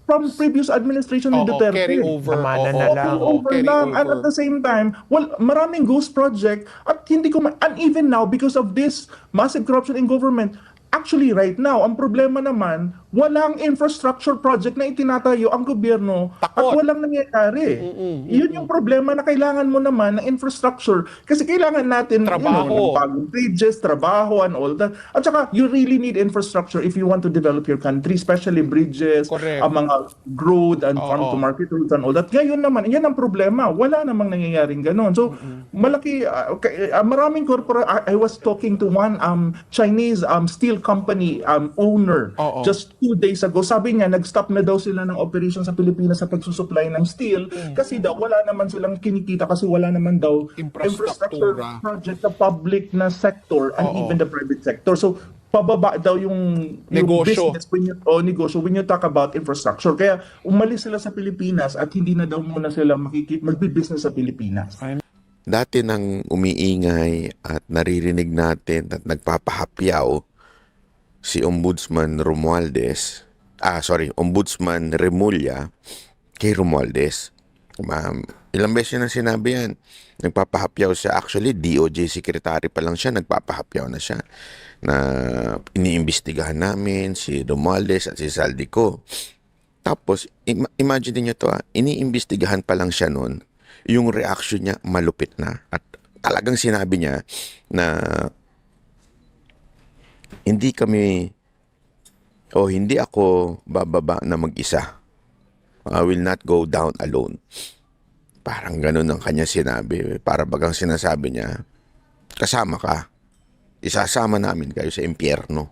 Speaker 6: from previous administration ni
Speaker 5: Oo,
Speaker 6: Duterte.
Speaker 5: carry over.
Speaker 7: Namana
Speaker 5: Oo,
Speaker 7: na lang.
Speaker 5: oo,
Speaker 6: Over
Speaker 5: carry
Speaker 6: lang. And
Speaker 5: over.
Speaker 6: at the same time, well, maraming ghost project at hindi ko and even now because of this massive corruption in government, actually right now, ang problema naman, walang infrastructure project na itinatayo ang gobyerno at
Speaker 5: Takot.
Speaker 6: walang nangyayari. Yun yung problema na kailangan mo naman ng infrastructure kasi kailangan natin
Speaker 5: Trabaho.
Speaker 6: ng bagong bridges, trabaho and all that. At saka, you really need infrastructure if you want to develop your country, especially bridges,
Speaker 5: Correct.
Speaker 6: ang mga road and
Speaker 5: Oo.
Speaker 6: farm-to-market roads and all that. Ngayon naman, yan ang problema. Wala namang nangyayaring ganon. So, malaki, maraming I was talking to one Chinese steel company owner
Speaker 5: Oo.
Speaker 6: just 2 days ago. Sabi niya, nag-stop na daw sila ng operation sa Pilipinas sa pagsusupply ng steel kasi daw wala naman silang kinikita kasi wala naman daw infrastructure
Speaker 5: Infrastruktura.
Speaker 6: project sa public na sector and
Speaker 5: Oo.
Speaker 6: even the private sector. So, pababa daw yung
Speaker 5: Negosyo.
Speaker 6: business negosyo when you talk about infrastructure. Kaya umalis sila sa Pilipinas at hindi na daw muna sila magbi-business sa Pilipinas.
Speaker 8: Dati nang umiingay at naririnig natin at nagpapahapyaw si Ombudsman Ombudsman Remulla kay Romualdez. Ilang beses na sinabi yan. Nagpapahapyaw siya. Actually, DOJ secretary pa lang siya, nagpapahapyaw na siya na iniimbestigahan namin si Romualdez at si Saldico. Tapos, imagine niyo to, iniimbestigahan pa lang siya noon. Yung reaction niya malupit na. At talagang sinabi niya na hindi ako bababa na mag-isa. I will not go down alone. Parang ganun ang kanya sinabi. Para bagang sinasabi niya, kasama ka. Isasama namin kayo sa impyerno.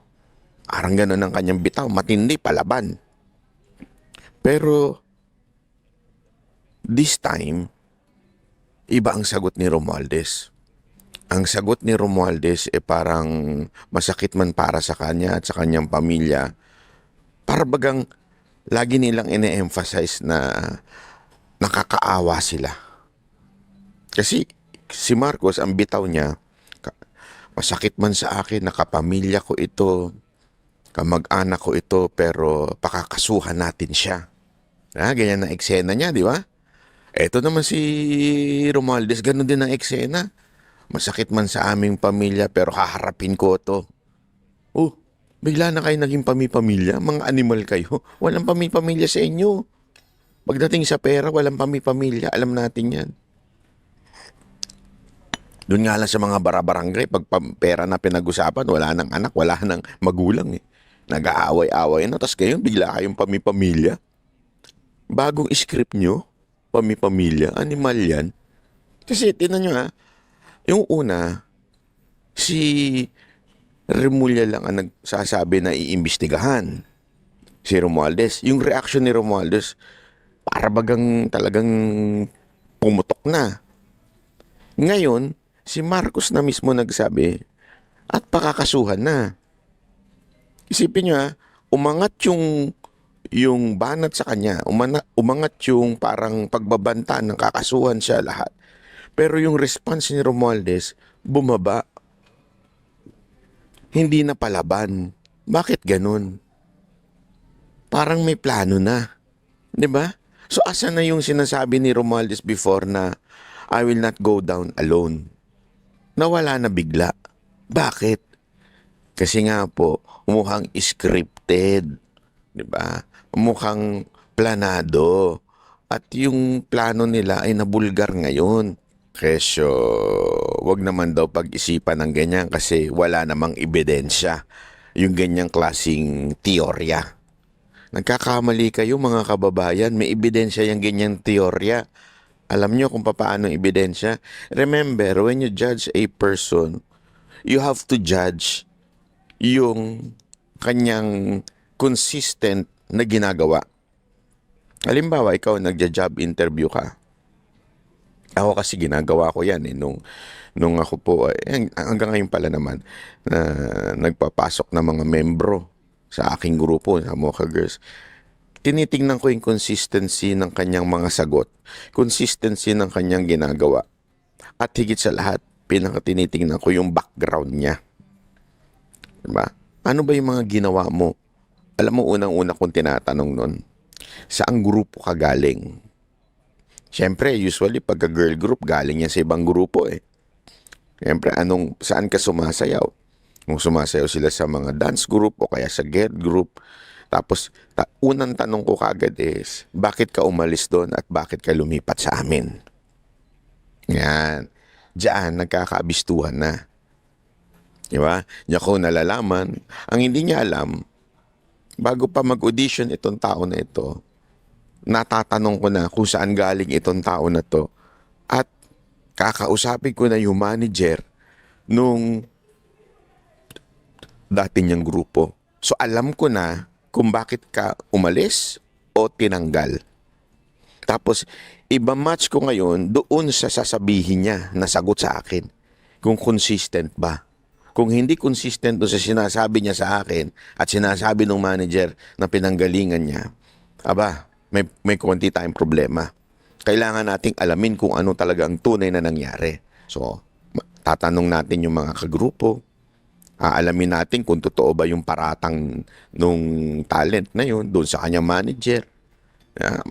Speaker 8: Parang ganun ang kanyang bitaw. Matindi, palaban. Pero, this time, iba ang sagot ni Romualdez. Ang sagot ni Romualdez parang masakit man para sa kanya at sa kanyang pamilya. Para bagang lagi nilang ine-emphasize na nakakaawa sila. Kasi si Marcos, ang bitaw niya, masakit man sa akin, nakapamilya ko ito, kamag-anak ko ito, pero pakakasuhan natin siya. Ganyan na eksena niya, di ba? Eto naman si Romualdez, ganun din ang eksena. Masakit man sa aming pamilya, pero haharapin ko to. Bigla na kayo naging pamilya, mga animal kayo. Walang pamilya sa inyo. Pagdating sa pera, walang pamilya. Alam natin yan. Doon nga lang sa mga barabarangay, pag pera na pinag-usapan, wala nang anak, wala nang magulang. Nag-aaway-aaway na, tapos ngayon bigla kayong pamilya. Bagong script nyo, pamilya, animal yan. Kasi tinan nyo yung una, si Remulla lang ang nagsasabi na iimbestigahan si Romualdez. Yung reaction ni Romualdez, para bagang talagang pumutok na. Ngayon, si Marcos na mismo nagsabi at pakakasuhan na. Isipin nyo umangat yung banat sa kanya, umangat yung parang pagbabanta ng kakasuhan siya lahat. Pero yung response ni Romualdez, bumaba. Hindi na palaban. Bakit ganun? Parang may plano na. 'Di ba? So asa na yung sinasabi ni Romualdez before na I will not go down alone? Nawala na bigla. Bakit? Kasi nga po, mukhang scripted. 'Di ba? Mukhang planado. At yung plano nila ay nabulgar ngayon. Kesyo, wag naman daw pag-isipan ng ganyan kasi wala namang ebidensya yung ganyang klaseng teorya. Nagkakamali kayo mga kababayan, may ebidensya yung ganyang teorya. Alam nyo kung paano ebidensya? Remember, when you judge a person, you have to judge yung kanyang consistent na ginagawa. Halimbawa, ikaw nagja-job interview ka. Ako kasi ginagawa ko yan nung ako po, hanggang ngayon pala naman, nagpapasok na mga membro sa aking grupo, sa Mocha Girls. Tinitingnan ko yung consistency ng kanyang mga sagot, consistency ng kanyang ginagawa. At higit sa lahat, pinakatinitingnan ko yung background niya. Diba? Ano ba yung mga ginawa mo? Alam mo, unang-una kong tinatanong nun, Saang grupo ka galing? Siyempre, usually pagka girl group, galing yan sa ibang grupo eh. Siyempre, saan ka sumasayaw? Kung sumasayaw sila sa mga dance group o kaya sa girl group. Tapos, unang tanong ko kagad is, bakit ka umalis doon at bakit ka lumipat sa amin? Yan. Diyan, nagkakaabistuhan na. Diba? Diyan ko nalalaman. Ang hindi niya alam, bago pa mag-audition itong tao na ito, natatanong ko na kung saan galing itong tao na to at kakausapin ko na yung manager nung dati niyang grupo. So alam ko na kung bakit ka umalis o tinanggal. Tapos iba-match ko ngayon doon sa sasabihin niya na sagot sa akin. Kung consistent ba. Kung hindi consistent doon sa sinasabi niya sa akin at sinasabi ng manager na pinanggalingan niya, aba, may konti tayong problema. Kailangan nating alamin kung ano talaga ang tunay na nangyari. So, tatanong natin yung mga kagrupo. Aalamin natin kung totoo ba yung paratang nung talent na yun doon sa kanyang manager.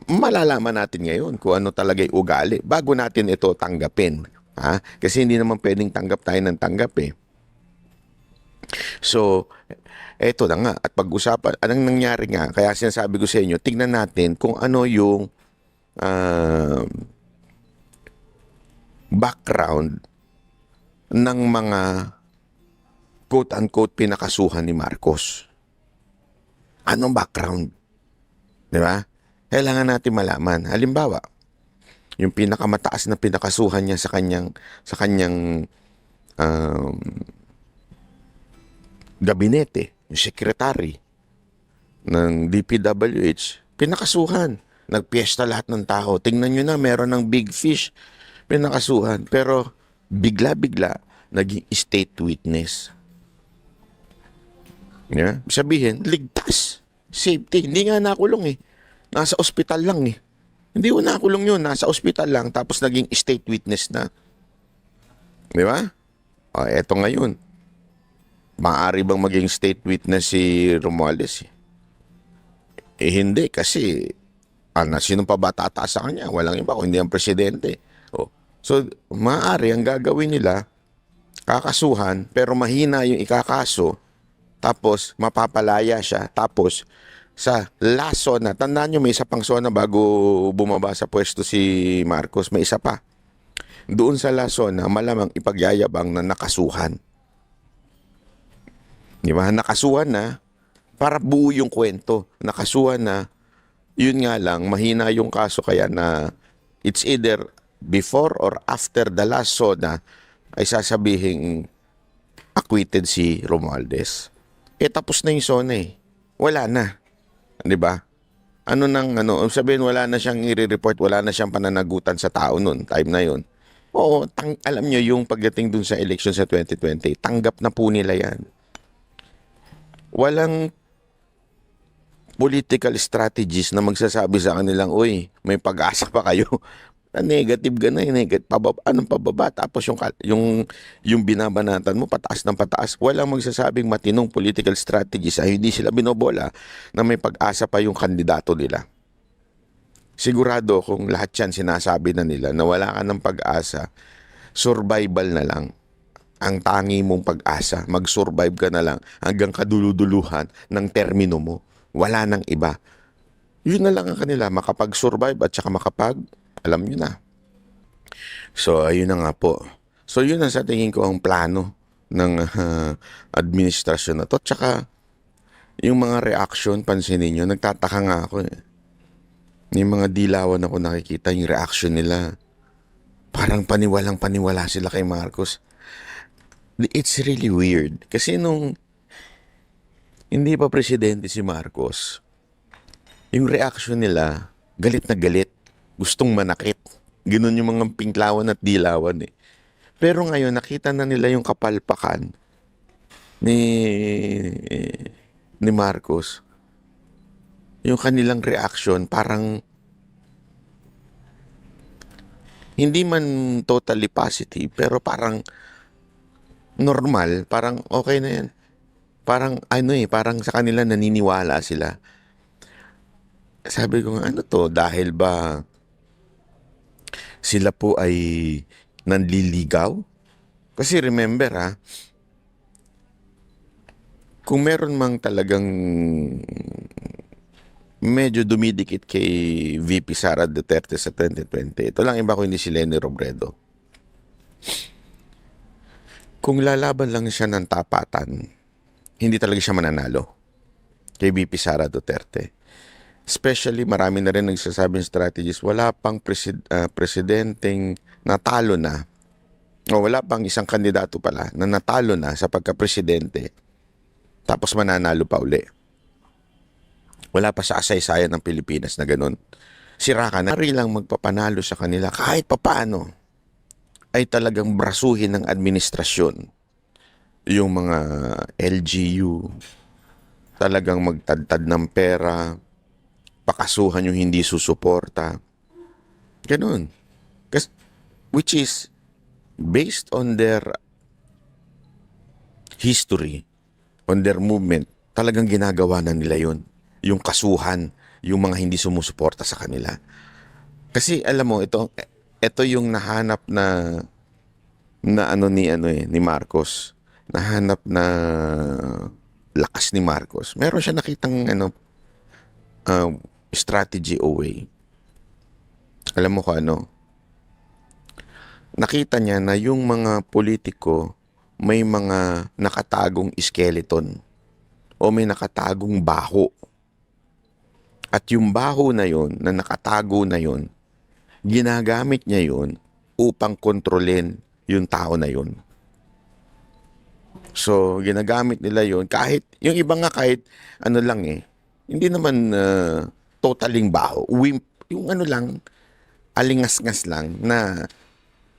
Speaker 8: Malalaman natin ngayon kung ano talaga yung ugali bago natin ito tanggapin. Kasi hindi naman pwedeng tanggap tayo ng tanggap eh. So, eto na nga. At pag-usapan, anong nangyari nga? Kaya sinasabi ko sa inyo, tignan natin kung ano yung background ng mga quote-unquote pinakasuhan ni Marcos. Anong background? Di ba? Kailangan natin malaman. Halimbawa, yung pinakamataas na pinakasuhan niya sa kanyang gabinete, yung secretary ng DPWH, pinakasuhan. Nagpiesta lahat ng tao. Tingnan nyo na, meron ng big fish. Pinakasuhan. Pero bigla-bigla, naging state witness. Yeah? Sabihin, ligtas. Safety. Hindi nga nakulong eh. Nasa ospital lang eh. Hindi ko nakulong yun. Nasa ospital lang. Tapos naging state witness na. Di ba? O, eto ngayon. Maaari bang maging state witness si Romualdez? Hindi kasi sino pa ba tataas sa kanya? Walang iba kundi ang presidente. So, maaari ang gagawin nila, kakasuhan, pero mahina yung ikakaso, tapos mapapalaya siya, tapos sa last sona, tandaan nyo may isa pang sona bago bumaba sa pwesto si Marcos, may isa pa. Doon sa last sona, malamang ipagyayabang na nakasuhan. Di ba? Nakasuhan na, para buo yung kwento. Nakasuhan na, yun nga lang, mahina yung kaso kaya na it's either before or after the last sona ay sasabihin acquitted si Romualdez. Tapos na yung sona eh. Wala na. Di ba? Sabihin wala na siyang i-report, wala na siyang pananagutan sa tao nun, time na yun. Oo, alam nyo yung pagdating dun sa election sa 2020, tanggap na po nila yan. Walang political strategies na magsasabi sa kanilang, uy, may pag-asa pa kayo. Negative ka na, anong pababa? Tapos yung binabanatan mo, pataas ng pataas. Walang magsasabing matinong political strategies ay hindi sila binobola na may pag-asa pa yung kandidato nila. Sigurado kung lahat yan sinasabi na nila na wala ka ng pag-asa, survival na lang. Ang tangi mong pag-asa, mag-survive ka na lang hanggang kaduluduluhan ng termino mo. Wala nang iba. Yun na lang ang kanila, makapag-survive at saka alam nyo na. So, ayun na nga po. So, yun ang sa tingin ko ang plano ng administrasyon na to. Tsaka, yung mga reaction, pansinin nyo, nagtataka nga ako eh. Yung mga dilawan ako nakikita, yung reaction nila, parang paniwalang-paniwala sila kay Marcos. It's really weird. Kasi nung hindi pa presidente si Marcos, yung reaction nila, galit na galit. Gustong manakit. Ganun yung mga pinklawan at dilawan eh. Pero ngayon, nakita na nila yung kapalpakan ni Marcos. Yung kanilang reaction, parang hindi man totally positive, pero parang normal, parang okay na yan. Parang parang sa kanila naniniwala sila. sabi ko, ano to, dahil ba sila po ay nanliligaw? Kasi remember kung meron mang talagang medyo dumidikit kay VP Sara Duterte sa 2020, ito lang iba ko hindi si Leni Robredo. Kung lalaban lang siya ng tapatan, hindi talaga siya mananalo kay VP Sara Duterte. Especially, marami na rin nagsasabing strategies, wala pang presidenteng natalo na, o wala pang isang kandidato pala na natalo na sa pagka-presidente, tapos mananalo pa uli. Wala pa sa kasaysayan ng Pilipinas na ganun. Sira ka na rin lang magpapanalo sa kanila kahit papaano ay talagang brasuhin ng administrasyon yung mga LGU, talagang magtadtad ng pera, pakasuhan yung hindi susuporta. Ganun. Which is based on their history, on their movement, talagang ginagawa na nila yun. Yung kasuhan, yung mga hindi sumusuporta sa kanila. Kasi alam mo, ito yung nahanap na ni Marcos. Nahanap na lakas ni Marcos. Meron siya nakitang strategy o way. Alam mo ko nakita niya na yung mga politiko may mga nakatagong skeleton o may nakatagong baho. At yung baho na yon, na nakatago na yon, ginagamit niya yon upang kontrolin yung tao na yon. So, ginagamit nila yon kahit, yung iba nga kahit hindi naman totaling baho. Yung alingas-ngas lang na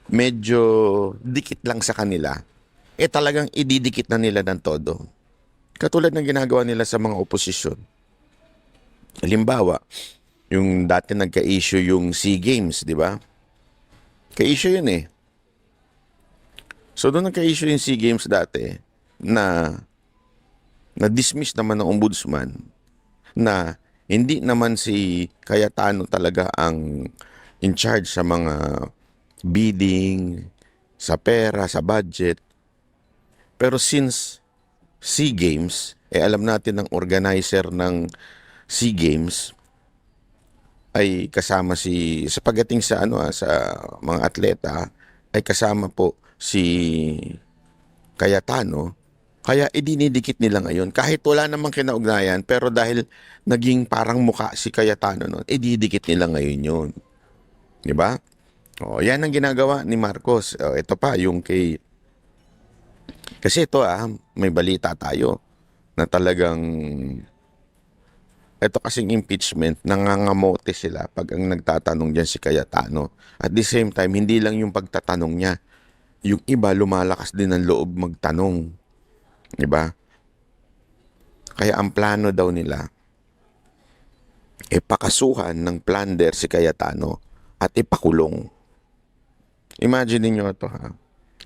Speaker 8: medyo dikit lang sa kanila, talagang ididikit na nila ng todo. Katulad ng ginagawa nila sa mga oposisyon. Halimbawa, yung dati nagka-issue yung SEA Games, di ba? Ka-issue yun So, doon nagka-issue yung SEA Games dati na-dismiss naman ng ombudsman na hindi naman si Cayetano talaga ang in charge sa mga bidding, sa pera, sa budget. Pero since SEA Games, alam natin ng organizer ng SEA Games ay kasama sa pagdating sa sa mga atleta ay kasama po si Cayetano. Kaya idinidikit nila ngayon. Kahit wala namang kinaugnayan, pero dahil naging parang muka si Cayetano noon, ididikit nila ngayon yun. Di ba? Yan ang ginagawa ni Marcos. Ito pa, yung kay... Kasi ito may balita tayo na talagang... Ito kasing impeachment, nangangamote sila pag ang nagtatanong dyan si Cayetano. At the same time, hindi lang yung pagtatanong niya. Yung iba, lumalakas din ang loob magtanong. Diba? Kaya ang plano daw nila, pakasuhan ng plunder si Cayetano at ipakulong. Imagine niyo ito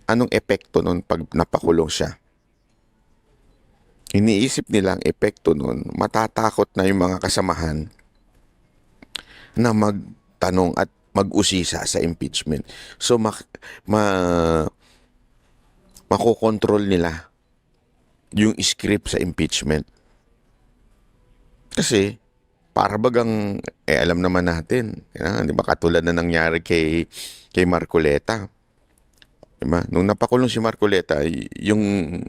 Speaker 8: Anong epekto nun pag napakulong siya? Iniisip nilang epekto nun, matatakot na yung mga kasamahan na magtanong at mag-usisa sa impeachment. So, makokontrol nila yung script sa impeachment. Kasi, para bagang, alam naman natin, di ba, katulad na nangyari kay Marcoleta. Diba? Nung napakulong si Marcoleta, yung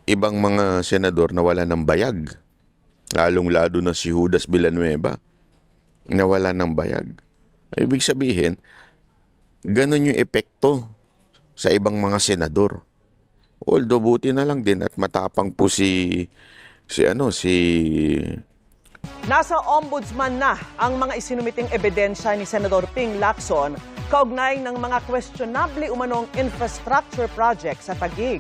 Speaker 8: ibang mga senador nawala ng bayag. Lalong-lalo na si Judas Villanueva, nawala ng bayag. Ibig sabihin, ganun yung epekto sa ibang mga senador. Although buti na lang din at matapang po si
Speaker 9: Nasa ombudsman na ang mga isinumiting ebidensya ni Senador Ping Lacson kaugnay ng mga questionable umanong infrastructure project sa Taguig.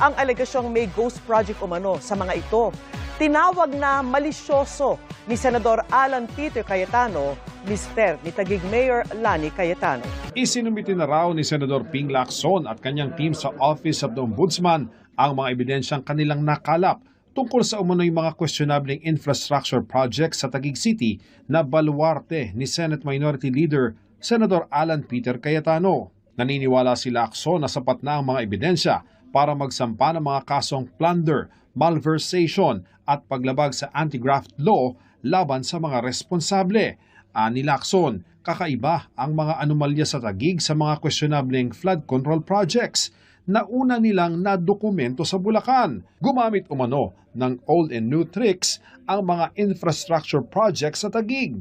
Speaker 9: Ang alegasyong may ghost project umano sa mga ito, tinawag na malisyoso ni Senador Alan Peter Cayetano, mister ni Taguig Mayor Lani Cayetano.
Speaker 10: Isinumiti na raw ni Senador Ping Lacson at kanyang team sa Office of the Ombudsman ang mga ebidensyang kanilang nakalap tungkol sa umano'y mga questionabling infrastructure projects sa Taguig City na baluarte ni Senate Minority Leader Senator Alan Peter Cayetano. Naniniwala si Lacson na sapat na ang mga ebidensya para magsampa ng mga kasong plunder, malversation at paglabag sa anti-graft law laban sa mga responsable. Ani Lacson, kakaiba ang mga anomalya sa Taguig sa mga questionabling flood control projects na una nilang nadokumento sa Bulacan. Gumamit umano ng old and new tricks ang mga infrastructure projects sa Taguig.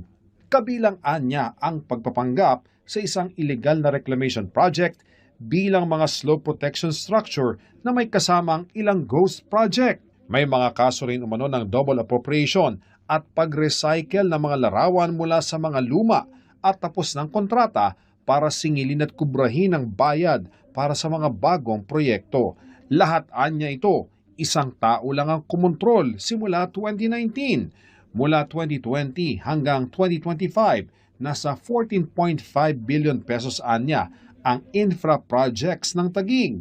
Speaker 10: Kabilang anya ang pagpapanggap sa isang illegal na reclamation project bilang mga slope protection structure na may kasamang ilang ghost project. May mga kaso rin umano ng double appropriation at pag-recycle ng mga larawan mula sa mga luma at tapos ng kontrata para singilin at kubrahin ang bayad para sa mga bagong proyekto. Lahat anya ito, isang tao lang ang kumontrol simula 2019. Mula 2020 hanggang 2025, nasa 14.5 billion pesos anya ang infra projects ng Taguig.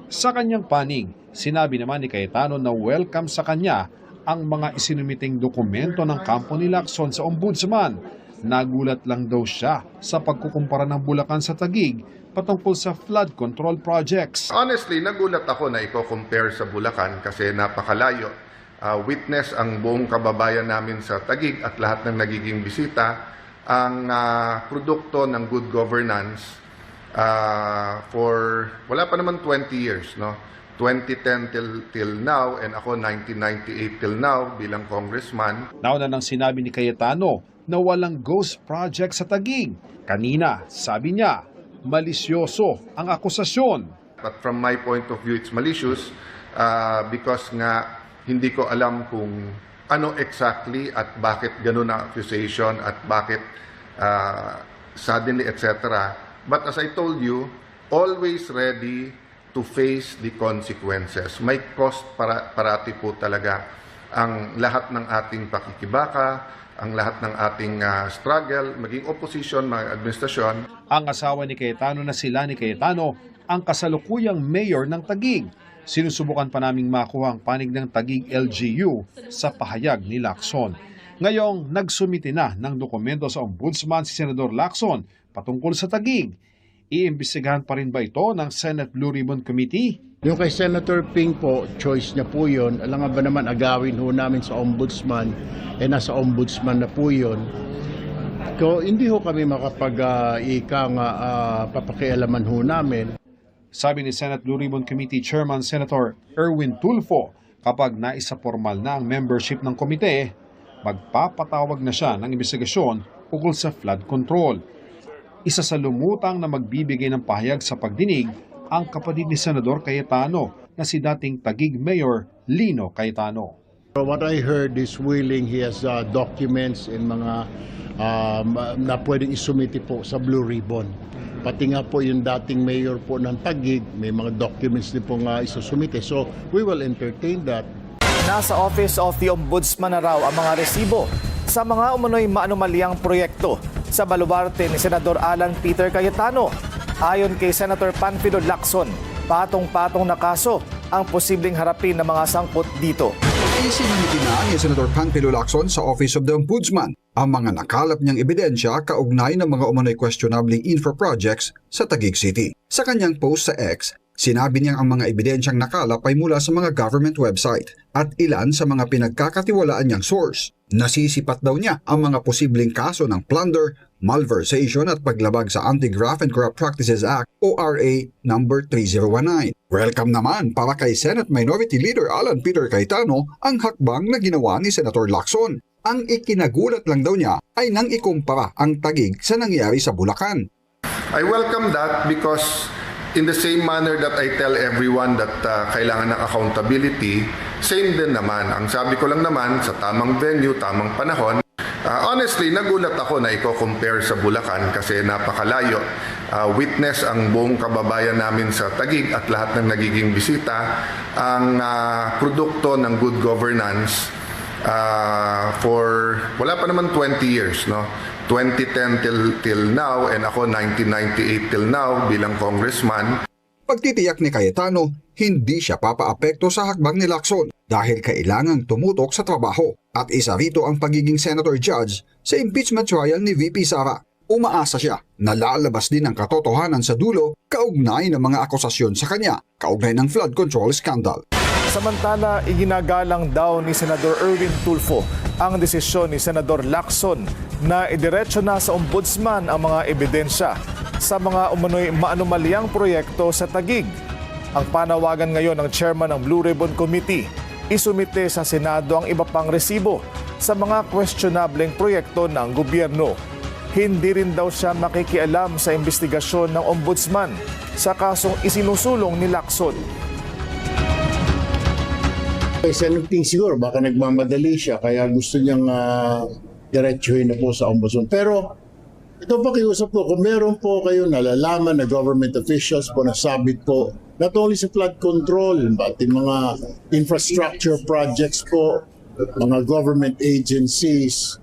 Speaker 10: Sa kanyang panig, sinabi naman ni Cayetano na welcome sa kanya ang mga isinumiting dokumento ng kampo ni Lacson sa Ombudsman. Nagulat lang daw siya sa pagkukumpara ng Bulacan sa Taguig patungkol sa flood control projects.
Speaker 11: Honestly, nagulat ako na i-compare sa Bulacan kasi napakalayo. Witness ang buong kababayan namin sa Taguig at lahat ng nagiging bisita ang produkto ng good governance for wala pa naman 20 years, no? 2010 till now, and ako 1998 till now bilang congressman.
Speaker 10: Nauna nang sinabi ni Cayetano na walang ghost project sa Taguig. Kanina, sabi niya, malisyoso ang akusasyon.
Speaker 11: But from my point of view, it's malicious because nga hindi ko alam kung ano exactly at bakit ganun ang accusation at bakit suddenly, etc. But as I told you, always ready to face the consequences. May cost parati po talaga ang lahat ng ating pakikibaka, ang lahat ng ating struggle, maging opposition, mga administrasyon.
Speaker 10: Ang asawa ni Cayetano na sila ni Cayetano ang kasalukuyang mayor ng Taguig. Sinusubukan pa naming makuha ang panig ng Taguig LGU sa pahayag ni Lacson. Ngayong nagsumite na ng dokumento sa Ombudsman si Senador Lacson patungkol sa Taguig. Iimbestigahan pa rin ba ito ng Senate Blue Ribbon Committee?
Speaker 4: Yung kay Senator Ping po, choice niya po yun. Alam nga ba naman, agawin ho namin sa Ombudsman, nasa Ombudsman na po yun. So, hindi ho kami papakialaman ho namin.
Speaker 10: Sabi ni Senate Blue Ribbon Committee Chairman Senator Erwin Tulfo, kapag naisa formal na ang membership ng komite, magpapatawag na siya ng investigasyon ukol sa flood control. Isa sa lumutang na magbibigay ng pahayag sa pagdinig ang kapatid ni Senador Cayetano na si dating Taguig Mayor Lino Cayetano.
Speaker 4: What I heard is willing, he has documents and mga na pwedeng isumiti po sa Blue Ribbon. Pati nga po yung dating mayor po ng Taguig, may mga documents din po nga isusumite. So we will entertain that.
Speaker 12: Nasa Office of the Ombudsman na raw ang mga resibo sa mga umano'y maanumalyang proyekto sa baluarte ni Senador Alan Peter Cayetano. Ayon kay Senator Panfilo Lacson, patong-patong na kaso ang posibleng harapin ng mga sangkot dito.
Speaker 13: Isinumiti na ni Senator Panfilo Lacson sa Office of the Ombudsman ang mga nakalap niyang ebidensya kaugnay ng mga umano'y questionabling infra projects sa Taguig City. Sa kanyang post sa X, sinabi niyang ang mga ebidensyang nakalap ay mula sa mga government website at ilan sa mga pinagkakatiwalaan niyang source. Nasisipat daw niya ang mga posibleng kaso ng plunder, malversation at paglabag sa Anti-Graft and Corrupt Practices Act o RA number 3019. Welcome naman para kay Senate Minority Leader Alan Peter Cayetano ang hakbang na ginawa ni Senator Lacson. Ang ikinagulat lang daw niya ay nang ikumpara ang Taguig sa nangyari sa Bulacan.
Speaker 11: I welcome that because in the same manner that I tell everyone that kailangan ng accountability, same din naman. Ang sabi ko lang naman, sa tamang venue, tamang panahon. Honestly, nagulat ako na i-compare sa Bulacan kasi napakalayo. Witness ang buong kababayan namin sa Taguig at lahat ng nagiging bisita ang produkto ng good governance for wala pa naman 20 years, no? 2010 till now, and ako 1998 till now bilang congressman.
Speaker 13: Pagtitiyak ni Cayetano, hindi siya papaapekto sa hakbang ni Lacson dahil kailangang tumutok sa trabaho. At isa rito ang pagiging Senator Judge sa impeachment trial ni VP Sara. Umaasa siya na lalabas din ang katotohanan sa dulo kaugnay ng mga akusasyon sa kanya, kaugnay ng flood control scandal.
Speaker 12: Samantala, iginagalang daw ni Senador Erwin Tulfo ang desisyon ni Senador Lacson na idiretso na sa ombudsman ang mga ebidensya sa mga umano'y maanumalyang proyekto sa Taguig. Ang panawagan ngayon ng chairman ng Blue Ribbon Committee, isumite sa Senado ang iba pang resibo sa mga questionableng proyekto ng gobyerno. Hindi rin daw siya makikialam sa investigasyon ng ombudsman sa kasong isinusulong ni Lacson.
Speaker 4: Senating siguro, baka nagmamadali siya, kaya gusto niyang diretsuhin na po sa ombudsman. Pero ito pa kiusap po, kung meron po kayo nalalaman na government officials po nasabit po, not only sa flood control, pati mga infrastructure projects po, mga government agencies,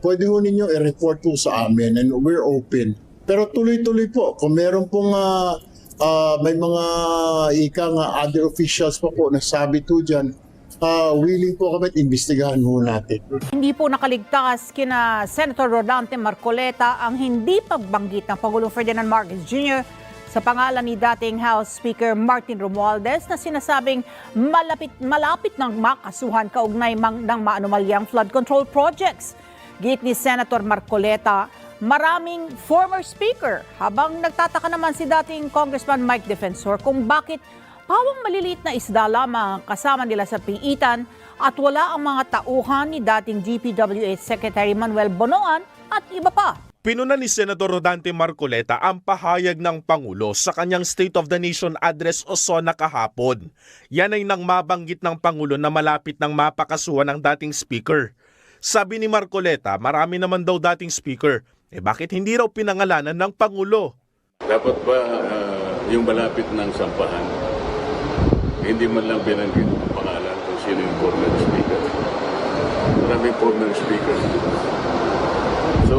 Speaker 4: pwede ho ninyo i-report po sa amin and we're open. Pero tuloy-tuloy po, kung meron pong may mga other officials pa po nasabit po dyan, willing po kami at imbestigahan ho natin.
Speaker 14: Hindi po nakaligtas kina Senator Rodante Marcoleta ang hindi pagbanggit ng Pangulong Ferdinand Marcos Jr. sa pangalan ni dating House Speaker Martin Romualdez na sinasabing malapit ng makasuhan kaugnay ng maanumalyang flood control projects. Git ni Senator Marcoleta, maraming former speaker, habang nagtataka naman si dating Congressman Mike Defensor kung bakit pawang maliliit na isda lamang kasama nila sa piitan at wala ang mga tauhan ni dating DPWH Secretary Manuel Bonoan at iba pa.
Speaker 7: Pinuna ni Senador Rodante Marcoleta ang pahayag ng Pangulo sa kanyang State of the Nation Address o SONA kahapon. Yan ay nang mabanggit ng Pangulo na malapit ng mapakasuhan ng dating speaker. Sabi ni Marcoleta, marami naman daw dating speaker. Bakit hindi raw pinangalanan ng Pangulo?
Speaker 1: Dapat ba yung malapit ng sampahan, hindi man lang binanggit ang pangalan kung sino yung former speaker? Maraming former speakers. So,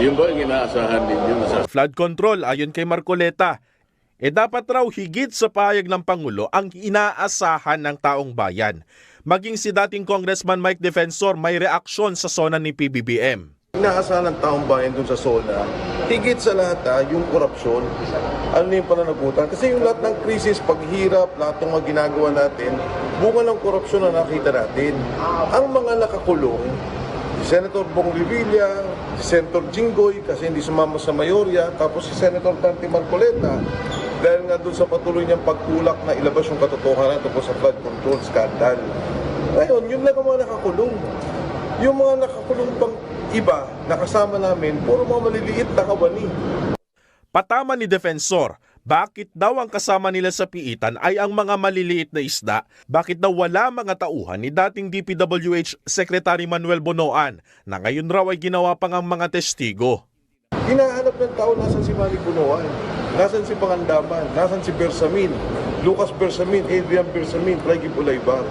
Speaker 1: yun ba ang inaasahan ninyo?
Speaker 7: Flood control, ayon kay Marcoleta, dapat raw higit sa pahayag ng Pangulo ang inaasahan ng taong bayan. Maging si dating Congressman Mike Defensor may reaksyon sa SONA ni PBBM.
Speaker 15: Inaasahan ng taong bayan dun sa SONA, higit sa lahat yung korupsyon, ano yung pananagutan. Kasi yung lahat ng krisis, paghirap, lahat ng mga ginagawa natin, bunga ng korupsyon na nakita natin. Ang mga nakakulong, si Senator Bong Revilla, si Senator Jinggoy, kasi hindi sumama sa mayorya, tapos si Senator Dante Marcoleta, dahil nga dun sa patuloy niyang pagtulak na ilabas yung katotohanan tungkol sa flood control scandal. Ngayon, yun lang ang mga nakakulong. Yung mga nakakulong pang iba, nakasama namin, puro mga maliliit na kawani.
Speaker 7: Patama ni Defensor, bakit daw ang kasama nila sa piitan ay ang mga maliliit na isda? Bakit daw wala mga tauhan ni dating DPWH Secretary Manuel Bonoan na ngayon raw ay ginawa pang ang mga testigo?
Speaker 15: Hinahanap ng tao, nasan si Manny Bonoan? Nasan si Pangandaman? Nasan si Bersamin? Lucas Bersamin, Adrian Bersamin, Reggie Pulaybar.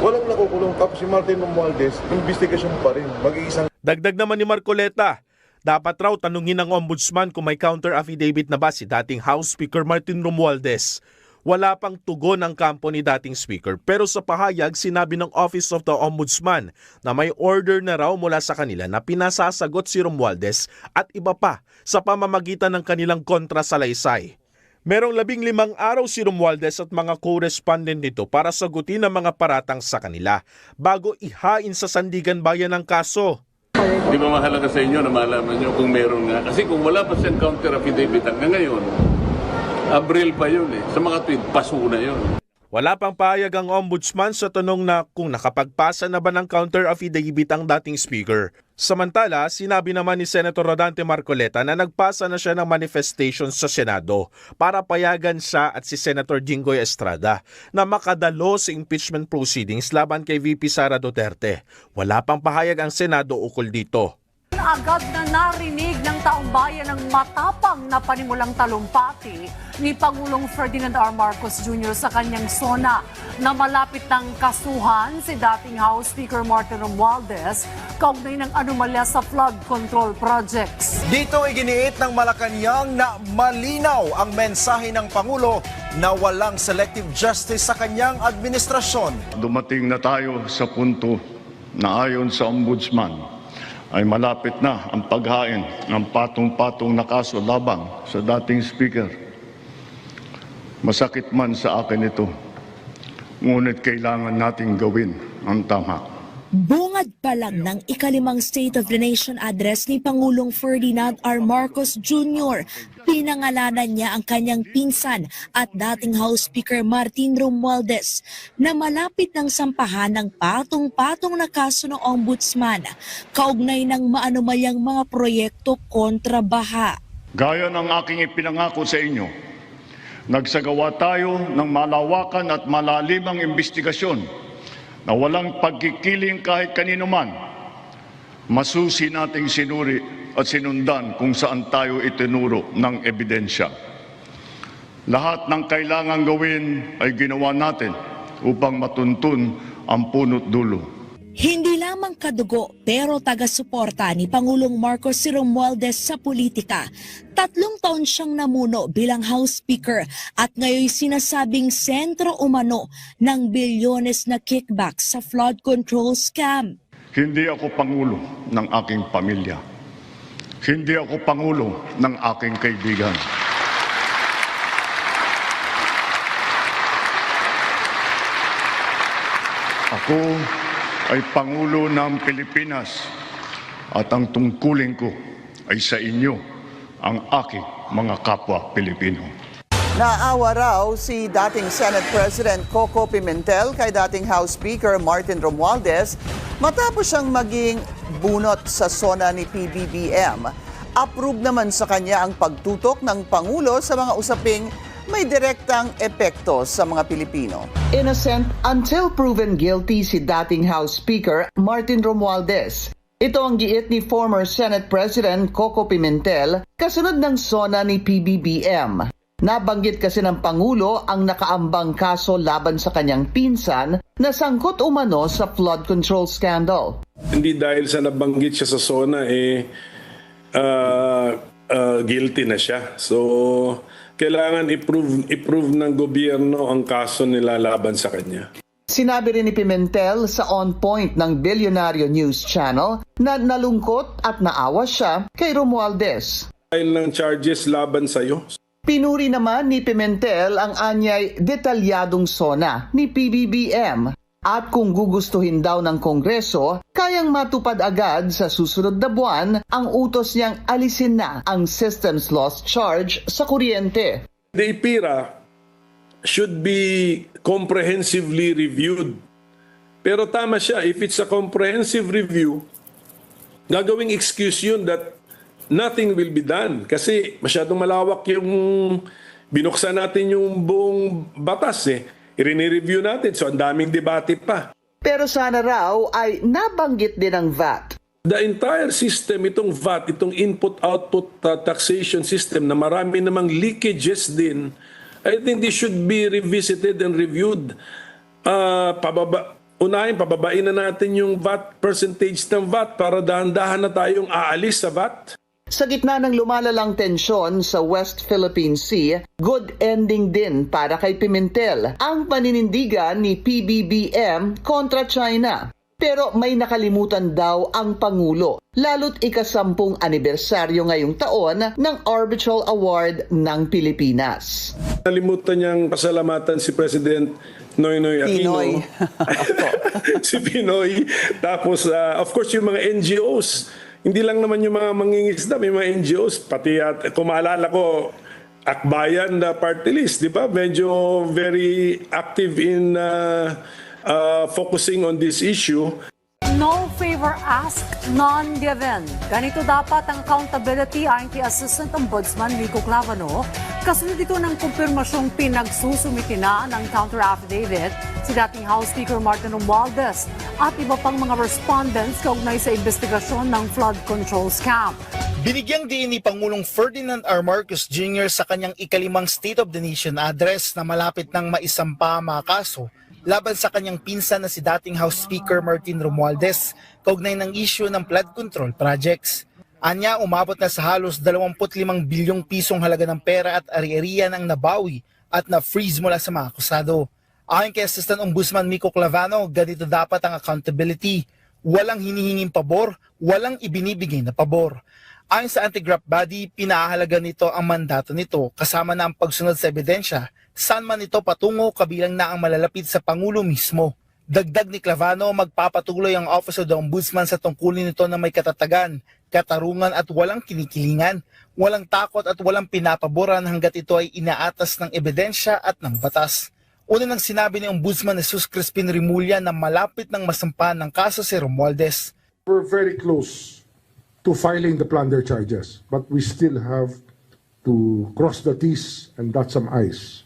Speaker 15: Walang nakukulong. Tapos si Martin Romualdez, investigasyon pa rin. Mag-iisang...
Speaker 7: Dagdag naman ni Marcoleta, dapat raw tanungin ng ombudsman kung may counter affidavit na ba si dating House Speaker Martin Romualdez. Wala pang tugon ang kampo ni dating Speaker, pero sa pahayag sinabi ng Office of the Ombudsman na may order na raw mula sa kanila na pinasasagot si Romualdez at iba pa sa pamamagitan ng kanilang kontrasalaysay. Merong 15 araw si Romualdez at mga correspondent nito para sagutin ang mga paratang sa kanila bago ihain sa Sandigan Bayan ang kaso.
Speaker 1: Di ba mahalaga sa inyo na malaman nyo kung meron nga? Kasi kung wala pa siyang counter affidavit hanggang ngayon, Abril pa yun Sa mga tweet, paso na yun.
Speaker 7: Wala pang pahayag ang ombudsman sa tanong na kung nakapagpasa na ba ng counter affidavit ang dating speaker. Samantala, sinabi naman ni Senator Rodante Marcoleta na nagpasa na siya ng manifestation sa Senado para payagan siya at si Senator Jinggoy Estrada na makadalo sa impeachment proceedings laban kay VP Sara Duterte. Wala pang pahayag ang Senado ukol dito.
Speaker 16: agad na narinig ng taong bayan ang matapang na panimulang talumpati ni Pangulong Ferdinand R. Marcos Jr. sa kanyang sona na malapit ng kasuhan si dating House Speaker Martin Romualdez kaugnay ng anomalya sa flood control projects.
Speaker 12: Dito iginiit ng Malacanang na malinaw ang mensahe ng Pangulo na walang selective justice sa kanyang administrasyon.
Speaker 17: Dumating na tayo sa punto na ayon sa Ombudsman ay malapit na ang paghain ng patong-patong na kaso labang sa dating Speaker. Masakit man sa akin ito, ngunit kailangan nating gawin ang tama.
Speaker 18: Bungad pa lang ng ikalimang State of the Nation address ni Pangulong Ferdinand R. Marcos Jr., pinangalanan niya ang kanyang pinsan at dating House Speaker Martin Romualdez na malapit ng sampahan ng patong-patong na kaso ng Ombudsman kaugnay ng maanumalyang mga proyekto kontra baha.
Speaker 17: Gaya ng aking ipinangako sa inyo, nagsagawa tayo ng malawakan at malalimang investigasyon na walang pagkikiling kahit kanino man. Masusi nating sinuri at sinundan kung saan tayo itinuro ng ebidensya. Lahat ng kailangang gawin ay ginawa natin upang matuntun ang punot dulo.
Speaker 18: Hindi lamang kadugo pero taga-suporta ni Pangulong Marcos si Romualdez sa politika. 3 taon siyang namuno bilang House Speaker at ngayon sinasabing sentro umano ng bilyones na kickback sa flood control scam.
Speaker 17: Hindi ako pangulo ng aking pamilya. Hindi ako pangulo ng aking kaibigan. Ako ay Pangulo ng Pilipinas at ang tungkulin ko ay sa inyo, ang aking mga kapwa Pilipino.
Speaker 9: Naawa raw si dating Senate President Coco Pimentel kay dating House Speaker Martin Romualdez matapos siyang maging bunot sa sona ni PBBM. Approve naman sa kanya ang pagtutok ng Pangulo sa mga usaping may direktang epekto sa mga Pilipino. Innocent until proven guilty si dating House Speaker Martin Romualdez. Ito ang giit ni former Senate President Coco Pimentel kasunod ng sona ni PBBM. Nabanggit kasi ng Pangulo ang nakaambang kaso laban sa kanyang pinsan na sangkot umano sa flood control scandal.
Speaker 19: Hindi dahil sa nabanggit siya sa sona guilty na siya. So kailangan i-prove ng gobyerno ang kaso nila laban sa kanya.
Speaker 9: Sinabi rin ni Pimentel sa On Point ng Bilyonaryo News Channel na nalungkot at naawa siya kay Romualdez.
Speaker 19: Dahil ng charges laban sa iyo.
Speaker 9: Pinuri naman ni Pimentel ang anyay detalyadong sona ni PBBM at kung gugustuhin daw ng Kongreso, kayang matupad agad sa susunod na buwan ang utos niyang alisin na ang systems loss charge sa kuryente.
Speaker 19: The IPIRA should be comprehensively reviewed. Pero tama siya, if it's a comprehensive review, gagawing excuse yun that nothing will be done. Kasi masyadong malawak yung binuksan natin yung buong batas I-review natin, so ang daming debate pa.
Speaker 9: Pero sana raw ay nabanggit din ang VAT.
Speaker 19: The entire system, itong VAT, itong input-output taxation system na marami namang leakages din, I think this should be revisited and reviewed. Pababain na natin yung VAT, percentage ng VAT para dahan-dahan na tayong aalis sa VAT.
Speaker 9: Sa gitna ng lumalalang tensyon sa West Philippine Sea, good ending din para kay Pimentel ang paninindigan ni PBBM kontra China. Pero may nakalimutan daw ang Pangulo, lalo't ika-10 anibersaryo ngayong taon ng Arbitral Award ng Pilipinas.
Speaker 19: Nalimutan niyang pasalamatan si President Noynoy Aquino. Si Pinoy. Tapos, of course, yung mga NGOs. Hindi lang naman yung mga mangingisda, may mga NGOs, pati kung maalala ko, Akbayan na party list, di ba? Medyo very active in focusing on this issue.
Speaker 16: No favor Never ask, none given. Ganito dapat ang accountability ayon kay Assistant Ombudsman Rico Clavano. Kasunod ito ng kumpirmasyong pinagsusumiti na ng counter affidavit si dating House Speaker Martin Romualdez at iba pang mga respondents kaugnay sa investigasyon ng flood control scam.
Speaker 20: Binigyang diin ni Pangulong Ferdinand R. Marcos Jr. sa kanyang ikalimang State of the Nation address na malapit nang maisampa ang mga kaso laban sa kanyang pinsan na si dating House Speaker Martin Romualdez kaugnay ng issue ng flood control projects. Anya, umabot na sa halos 25 bilyong pisong halaga ng pera at ari-arian ang nabawi at na-freeze mula sa mga akusado. Ayon kay Assistant Ombudsman Rico Clavano, ganito dapat ang accountability. Walang hinihinging pabor, walang ibinibigay na pabor. Ayon sa anti-graft body, pinahalaga nito ang mandato nito kasama na ang pagsunod sa ebidensya saan man ito patungo kabilang na ang malalapit sa Pangulo mismo. Dagdag ni Clavano, magpapatuloy ang Office of the Ombudsman sa tungkulin nito na may katatagan, katarungan at walang kinikilingan, walang takot at walang pinapaboran hanggat ito ay inaatas ng ebidensya at ng batas. Una nang sinabi ni Ombudsman Jesus Crispin Rimulya na malapit ng masampa ng kaso si Romualdez.
Speaker 21: We're very close to filing the plunder charges, but we still have to cross the T's and dot some I's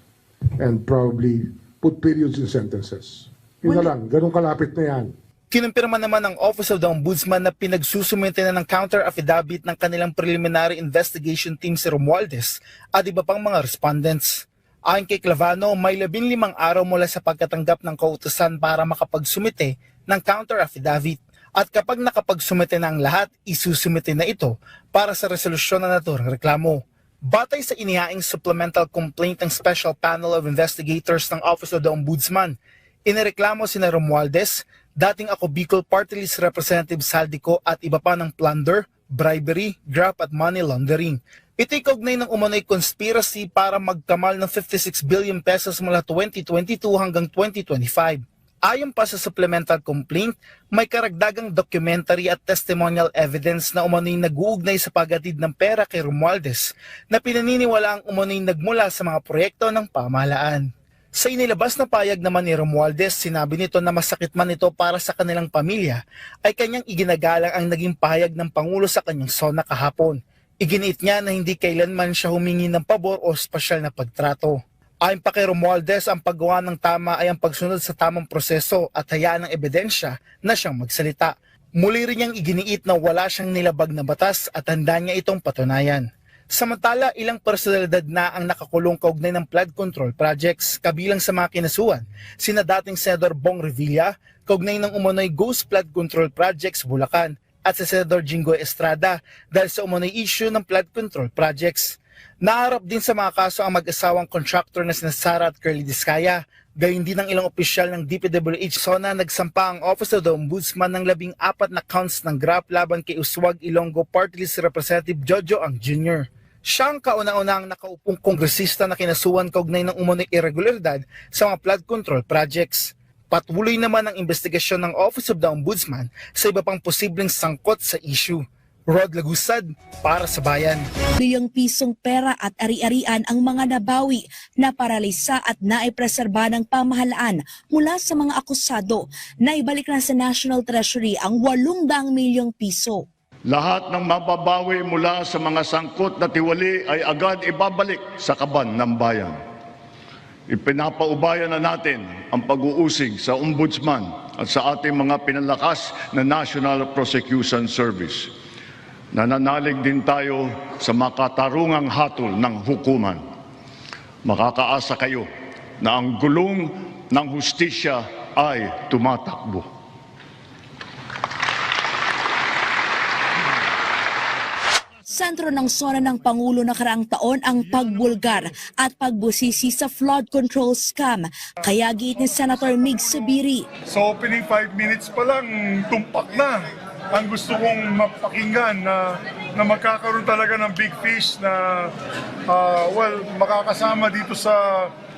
Speaker 21: and probably put periods in sentences. Yun na lang, ganun kalapit na yan.
Speaker 20: Kinumpirma naman ng Office of the Ombudsman na pinagsusumite na ng counter affidavit ng kanilang preliminary investigation team si Romualdez at iba pang mga respondents. Ayon kay Clavano, may 15 araw mula sa pagkatanggap ng kautusan para makapagsumite ng counter affidavit. At kapag nakapagsumite na ang lahat, isusumite na ito para sa resolusyon na naturang reklamo. Batay sa inihaing supplemental complaint ng Special Panel of Investigators ng Office of the Ombudsman, inireklamo sina Romualdez, dating ako Bicol Party List Representative Saldico at iba pa ng plunder, bribery, graft at money laundering. Ito'y kaugnay ng umano'y conspiracy para magkamal ng 56 billion pesos mula 2022 hanggang 2025. Ayon pa sa supplemental complaint, may karagdagang documentary at testimonial evidence na umano'y nag-uugnay sa paghatid ng pera kay Romualdez na pinaniniwala ang umano'y nagmula sa mga proyekto ng pamahalaan. Sa inilabas na payag naman ni Romualdez, sinabi nito na masakit man ito para sa kanilang pamilya ay kanyang iginagalang ang naging pahayag ng Pangulo sa kanyang SONA kahapon. Iginiit niya na hindi kailanman siya humingi ng pabor o espesyal na pagtrato. Ayon pa kay Romualdez, ang paggawa ng tama ay ang pagsunod sa tamang proseso at hayaan ng ebidensya na siyang magsalita. Muli rin niyang iginiit na wala siyang nilabag na batas at handa niya itong patunayan. Samantala, ilang personalidad na ang nakakulong kaugnay ng flood control projects kabilang sa mga kinasuhan, sina dating Senador Bong Revilla, kaugnay ng umano'y Ghost Flood Control Projects Bulacan, at si Senador Jinggoy Estrada dahil sa umano'y issue ng flood control projects. Naharap din sa mga kaso ang mag-asawang contractor na sina Sara at Curly Discaya. Gayon din ang ilang opisyal ng DPWH SONA nagsampa ang Office of the Ombudsman ng 14 na counts ng graft laban kay Uswag Ilonggo Party List Representative Jojo Ang Jr. Siya ang kauna-unang nakaupong kongresista na kinasuhan kaugnay ng umano'y irregularidad sa mga flood control projects. Patuloy naman ang investigasyon ng Office of the Ombudsman sa iba pang posibleng sangkot sa issue. Rod Lagusad, para sa Bayan.
Speaker 18: Bilyong pisong pera at ari-arian ang mga nabawi, naparalisa at naipreserba ng pamahalaan mula sa mga akusado. Naibalik na sa National Treasury ang 800 milyong piso.
Speaker 17: Lahat ng mababawi mula sa mga sangkot na tiwali ay agad ibabalik sa kaban ng bayan. Ipinapaubaya na natin ang pag-uusig sa Ombudsman at sa ating mga pinalakas na National Prosecution Service. Nananalig din tayo sa makatarungang hatol ng hukuman. Makakaasa kayo na ang gulong ng hustisya ay tumatakbo.
Speaker 18: Sentro ng SONA ng Pangulo nakaraang taon ang pagbulgar at pagbusisi sa flood control scam. Kaya giit ni Senator Mig Zubiri.
Speaker 22: Sa opening 5 minutes pa lang, tumpak na. Ang gusto kong mapakinggan na magkakaroon talaga ng big fish na makakasama dito sa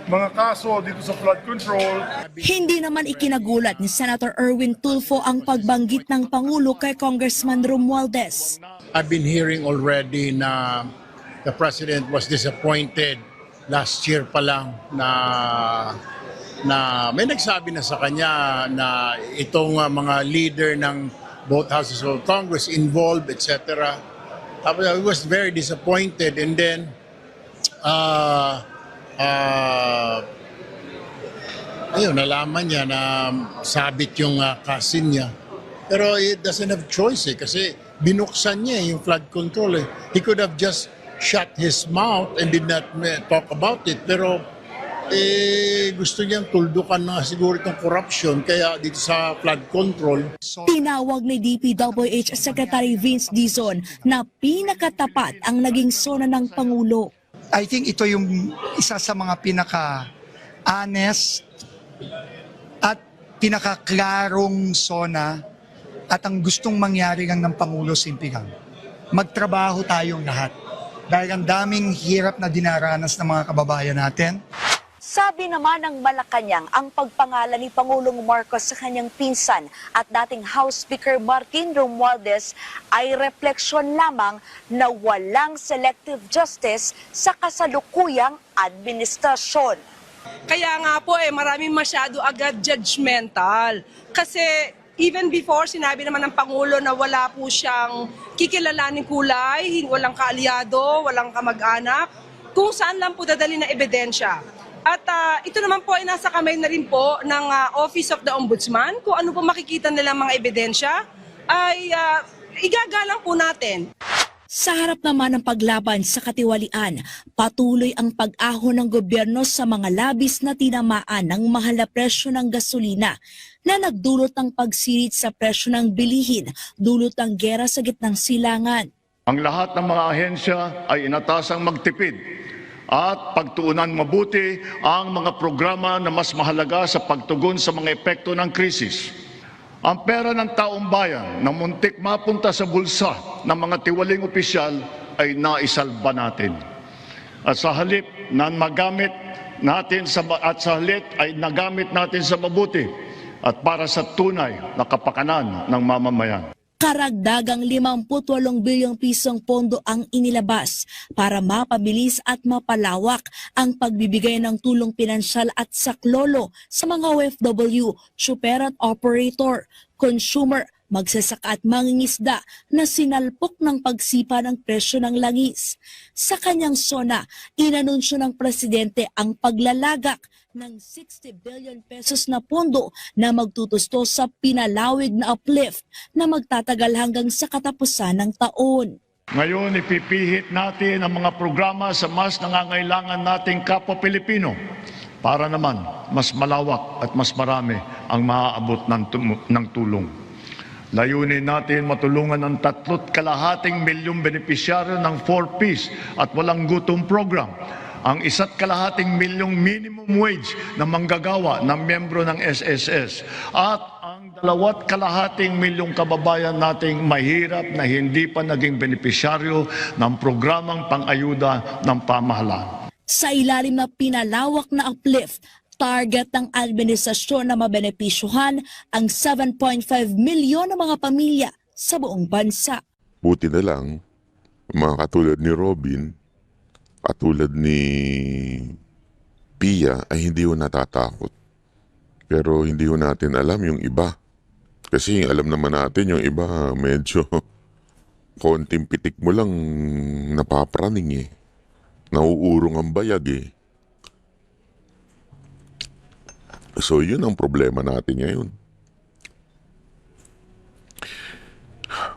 Speaker 22: mga kaso dito sa flood control.
Speaker 18: Hindi naman ikinagulat ni Senator Erwin Tulfo ang pagbanggit ng Pangulo kay Congressman Romualdez.
Speaker 23: I've been hearing already na the President was disappointed last year pa lang na may nagsabi na sa kanya na itong mga leader ng both houses of Congress involved, etc. I was very disappointed, and then ayun, nalaman niya na sabit yung cousin niya. Pero he doesn't have choice kasi binuksan niya yung flood control. He could have just shut his mouth and did not talk about it. Pero gusto niyang tuldukan na siguro itong corruption kaya dito sa flood control.
Speaker 18: Tinawag ni DPWH Secretary Vince Dizon na pinakatapat ang naging sona ng Pangulo.
Speaker 2: I think ito yung isa sa mga pinaka-honest at pinaka-klarong sona at ang gustong mangyari lang ng Pangulo simple lang. Magtrabaho tayong lahat dahil ang daming hirap na dinaranas ng mga kababayan natin.
Speaker 18: Sabi naman ng Malacanang, ang pagpangalan ni Pangulong Marcos sa kanyang pinsan at dating House Speaker Martin Romualdez ay refleksyon lamang na walang selective justice sa kasalukuyang administrasyon.
Speaker 3: Kaya nga po maraming masyado agad judgmental. Kasi even before, sinabi naman ng Pangulo na wala po siyang kikilalaning kulay, walang kaalyado, walang kamag-anak, kung saan lang po dadali na ebidensya. At ito naman po ay nasa kamay na rin po ng Office of the Ombudsman. Kung ano po makikita nilang mga ebidensya, ay igagalang po natin.
Speaker 18: Sa harap naman ng paglaban sa katiwalian, patuloy ang pag-ahon ng gobyerno sa mga labis na tinamaan ng mahal na presyo ng gasolina na nagdulot ng pagsirit sa presyo ng bilihin, dulot ng gera sa gitnang silangan.
Speaker 17: Ang lahat ng mga ahensya ay inatasang magtipid at pagtuunan mabuti ang mga programa na mas mahalaga sa pagtugon sa mga epekto ng krisis. Ang pera ng taong bayan na muntik mapunta sa bulsa ng mga tiwaling opisyal ay naisalba natin. At sa halip na magamit natin ay nagamit natin sa mabuti at para sa tunay na kapakanan ng mamamayan.
Speaker 18: Karagdagang 58 bilyong pisong pondo ang inilabas para mapabilis at mapalawak ang pagbibigay ng tulong pinansyal at saklolo sa mga OFW, super at operator, consumer, magsasaka at mangingisda na sinalpok ng pagsipa ng presyo ng langis. Sa kanyang sona, inanunsyo ng presidente ang paglalagak ng 60 billion pesos na pondo na magtutusto sa pinalawig na uplift na magtatagal hanggang sa katapusan ng taon.
Speaker 17: Ngayon, ipipihit natin ang mga programa sa mas nangangailangan nating kapwa Pilipino para naman mas malawak at mas marami ang maaabot ng tulong. Layunin natin matulungan ng 3.2 milyong benepisyaryo ng 4Ps at walang gutom program, ang 1.2 milyong minimum wage na manggagawa ng membro ng SSS at ang 2.2 milyong kababayan nating mahirap na hindi pa naging benepisyaryo ng programang pang-ayuda ng pamahalaan.
Speaker 18: Sa ilalim na pinalawak na uplift, target ng administrasyon na mabenepisyuhan ang 7.5 milyon na mga pamilya sa buong bansa.
Speaker 5: Buti na lang, mga katulad ni Robin, katulad ni Pia ay hindi ho natatakot. Pero hindi ho natin alam yung iba. Kasi alam naman natin yung iba medyo konting pitik mo lang napapraning eh. Nauurong ang bayag eh. So yun ang problema natin ngayon.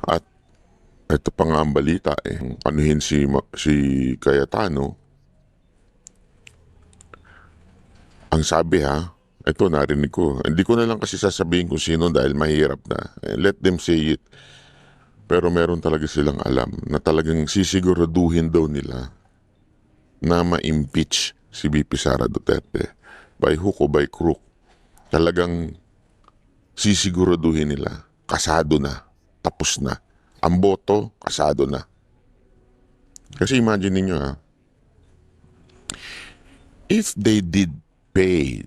Speaker 5: At ito pa nga ang balita eh. Panuhin si Cayetano. Ang sabi ito narinig ko. Hindi ko na lang kasi sasabihin kung sino dahil mahirap na. Let them say it. Pero meron talaga silang alam na talagang sisiguraduhin daw nila na ma-impeach si VP Sara Duterte. By hook o by crook. Talagang sisiguraduhin nila. Kasado na. Tapos na. Ang boto, kasado na. Kasi imagine niyo if they did pay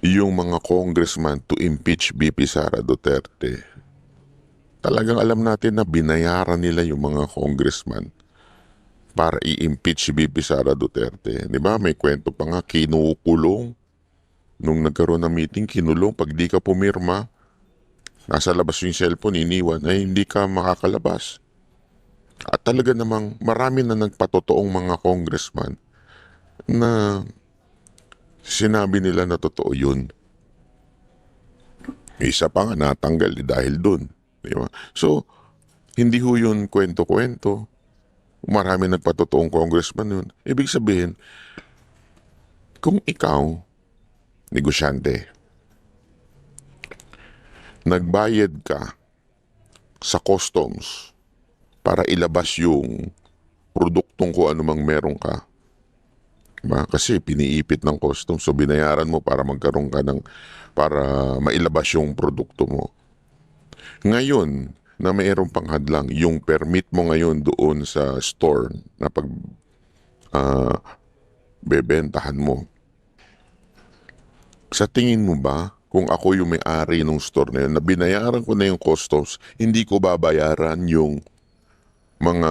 Speaker 5: yung mga congressman to impeach VP Sara Duterte, talagang alam natin na binayaran nila yung mga congressman para i-impeach si VP Sara Duterte. Di ba? May kwento pa nga, kinukulong. Nung nagkaroon ng meeting, kinulong. Pag di ka pumirma, nasa labas yung cellphone, iniwan, ay hindi ka makakalabas. At talaga namang marami na nagpatotoong mga congressman na sinabi nila na totoo yun. Isa pa nga natanggal dahil dun. Di ba? So, hindi ho yun kwento-kwento. Marami nagpatotoong congressman yun. Ibig sabihin, kung ikaw, negosyante, nagbayad ka sa customs para ilabas yung produktong kung anumang meron ka. Diba? Kasi piniipit ng customs, so binayaran mo para magkaroon ka ng, para mailabas yung produkto mo. Ngayon, na mayroong panghadlang, yung permit mo ngayon doon sa store na pag bebentahan mo. Sa tingin mo ba, kung ako yung may-ari ng store na yun, na binayaran ko na yung customs, hindi ko babayaran yung mga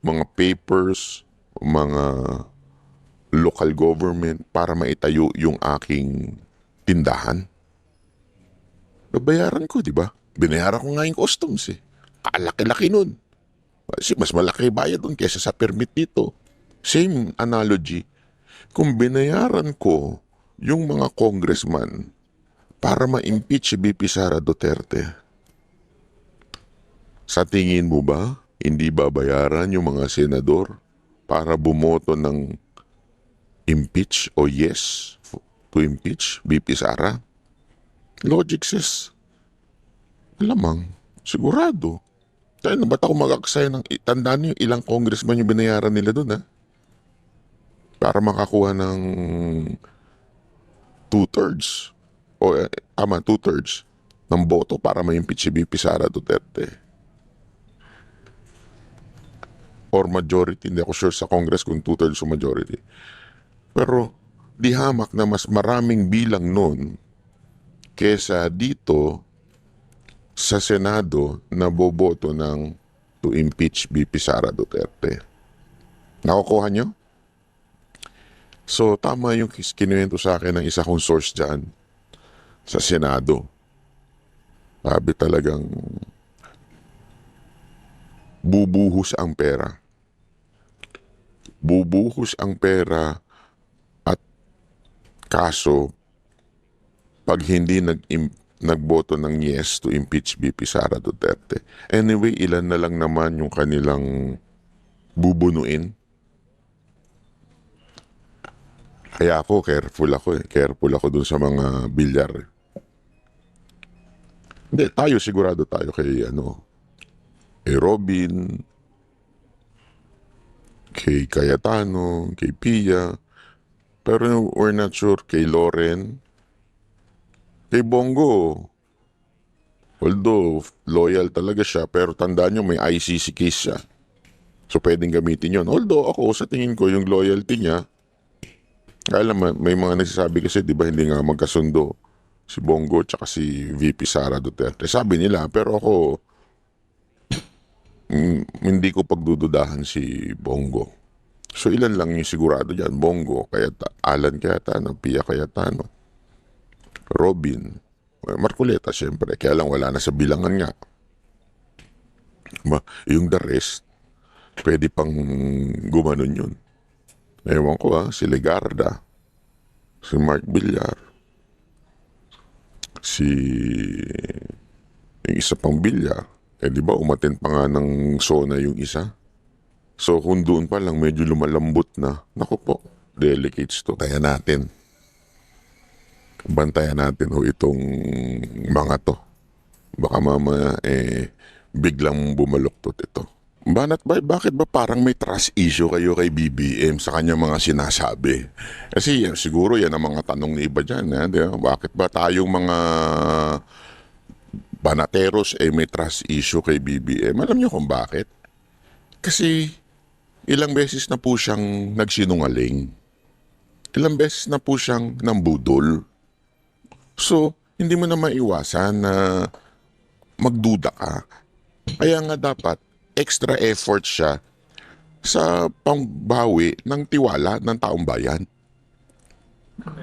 Speaker 5: mga papers, mga local government para maitayo yung aking tindahan? Babayaran ko, di ba? Binayaran ko nga yung customs eh. Kalaki-laki nun. Kasi mas malaki bayad dun kesa sa permit dito. Same analogy. Kung binayaran ko yung mga congressman para ma-impeach si BP Sara Duterte, sa tingin mo ba hindi babayaran yung mga senador para bumoto ng impeach o yes to impeach BP Sara? Logic says, alamang, sigurado. Dahil na ba't ako mag-aksaya ng, tandaan niyo ilang congressman yung binayaran nila doon, ha? Para makakuha ng 2/3 o tama, 2/3 ng boto para ma-impeach si BP Sara Duterte. Or majority, hindi ako sure sa Congress kung 2/3 o majority. Pero di hamak na mas maraming bilang nun kesa dito sa Senado na boboto ng to impeach BP Sara Duterte. Nakukuha nyo? So, tama yung kinuwento sa akin ng isa kong source dyan sa Senado. Sabi talagang bubuhos ang pera. Bubuhos ang pera at kaso pag hindi nagboto ng yes to impeach BP Sara Duterte. Anyway, ilan na lang naman yung kanilang bubunuin. Kaya ako, careful ako dun sa mga bilyar. Hindi, tayo sigurado tayo kay Robin, kay Cayetano, kay Pia, pero we're not sure kay Loren, kay Bongo. Although loyal talaga siya, pero tandaan nyo may ICC case siya. So pwedeng gamitin yon. Although ako sa tingin ko yung loyalty niya, alam may mga nagsasabi kasi di ba hindi nga magkasundo si Bongo tsaka si VP Sara Duterte. Sabi nila, pero ako hindi ko pagdududahan si Bongo. So ilan lang yung sigurado dyan? Bongo, Alan Cayetano, Pia Cayetano, Robin, Marcoleta siyempre, kaya lang wala na sa bilangan nga. Yung the rest, pwede pang gumanon yun. Ewan ko si Legarda, si Mark Villar, yung isa pang Villar. Di ba umaten pa nga ng SONA yung isa? So kung doon pa lang medyo lumalambot na, naku po, delicates to. Bantayan natin itong mga to. Baka mamaya biglang bumaluktot ito. Banat ba, bakit ba parang may trust issue kayo kay BBM sa kanyang mga sinasabi? Kasi siguro yan ang mga tanong ni iba dyan. Bakit ba tayong mga banateros may trust issue kay BBM? Alam niyo kung bakit? Kasi ilang beses na po siyang nagsinungaling. Ilang beses na po siyang nambudol. So, hindi mo na maiwasan na magduda ka. Kaya nga dapat extra effort siya sa pangbawi ng tiwala ng taong bayan.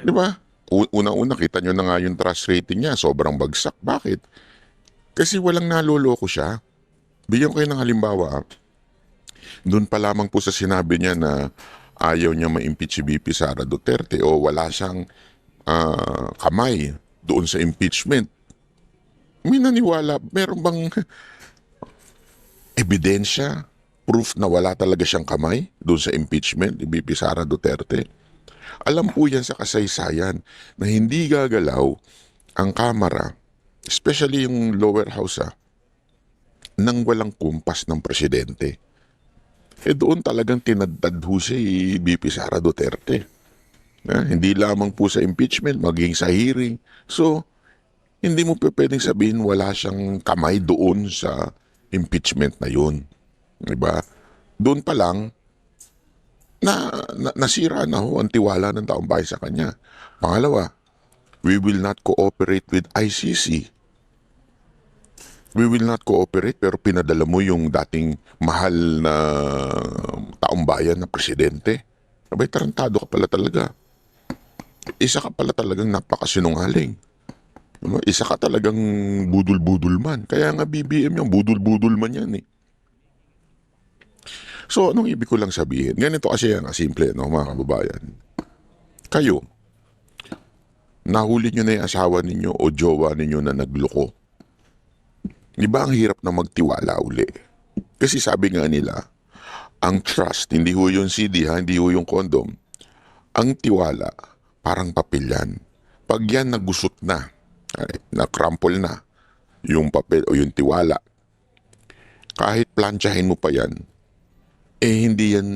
Speaker 5: Di ba? Una-una, kita nyo na nga yung trust rating niya, sobrang bagsak. Bakit? Kasi walang naloloko siya. Bigyan ko kayo ng halimbawa. Doon pa lamang po sa sinabi niya na ayaw niya ma-impeach si VP Sara Duterte o wala siyang kamay doon sa impeachment. May naniwala, meron bang ebidensya, proof na wala talaga siyang kamay doon sa impeachment ni VP Sara Duterte? Alam po yan sa kasaysayan na hindi gagalaw ang Kamara, especially yung lower house, nang walang kumpas ng presidente. Doon talagang tinadtad ho si VP Sara Duterte. Hindi lamang po sa impeachment, maging sa hearing. So, hindi mo pwedeng sabihin wala siyang kamay doon sa impeachment na yun. Diba? Doon pa lang, nasira na ho ang tiwala ng taong bayan sa kanya. Pangalawa, we will not cooperate with ICC. We will not cooperate pero pinadala mo yung dating mahal na taong bayan na presidente. Abay, tarantado ka pala talaga. Isa ka pala talagang napakasinungaling. Isa ka talagang budul-budul man. Kaya nga BBM yung budul-budul man yan eh. So, anong ibig ko lang sabihin? Ganito kasi yan, simple, no, mga kababayan. Kayo, nahuli nyo na yung asawa ninyo o jowa ninyo na nagloko. Di ba ang hirap na magtiwala uli? Kasi sabi nga nila, ang trust, hindi ho yung CD, hindi ho yung condom. Ang tiwala, parang papel yan. Pag yan nagusot na, na-crumple na, yung papel o yung tiwala, kahit planchahin mo pa yan, hindi yan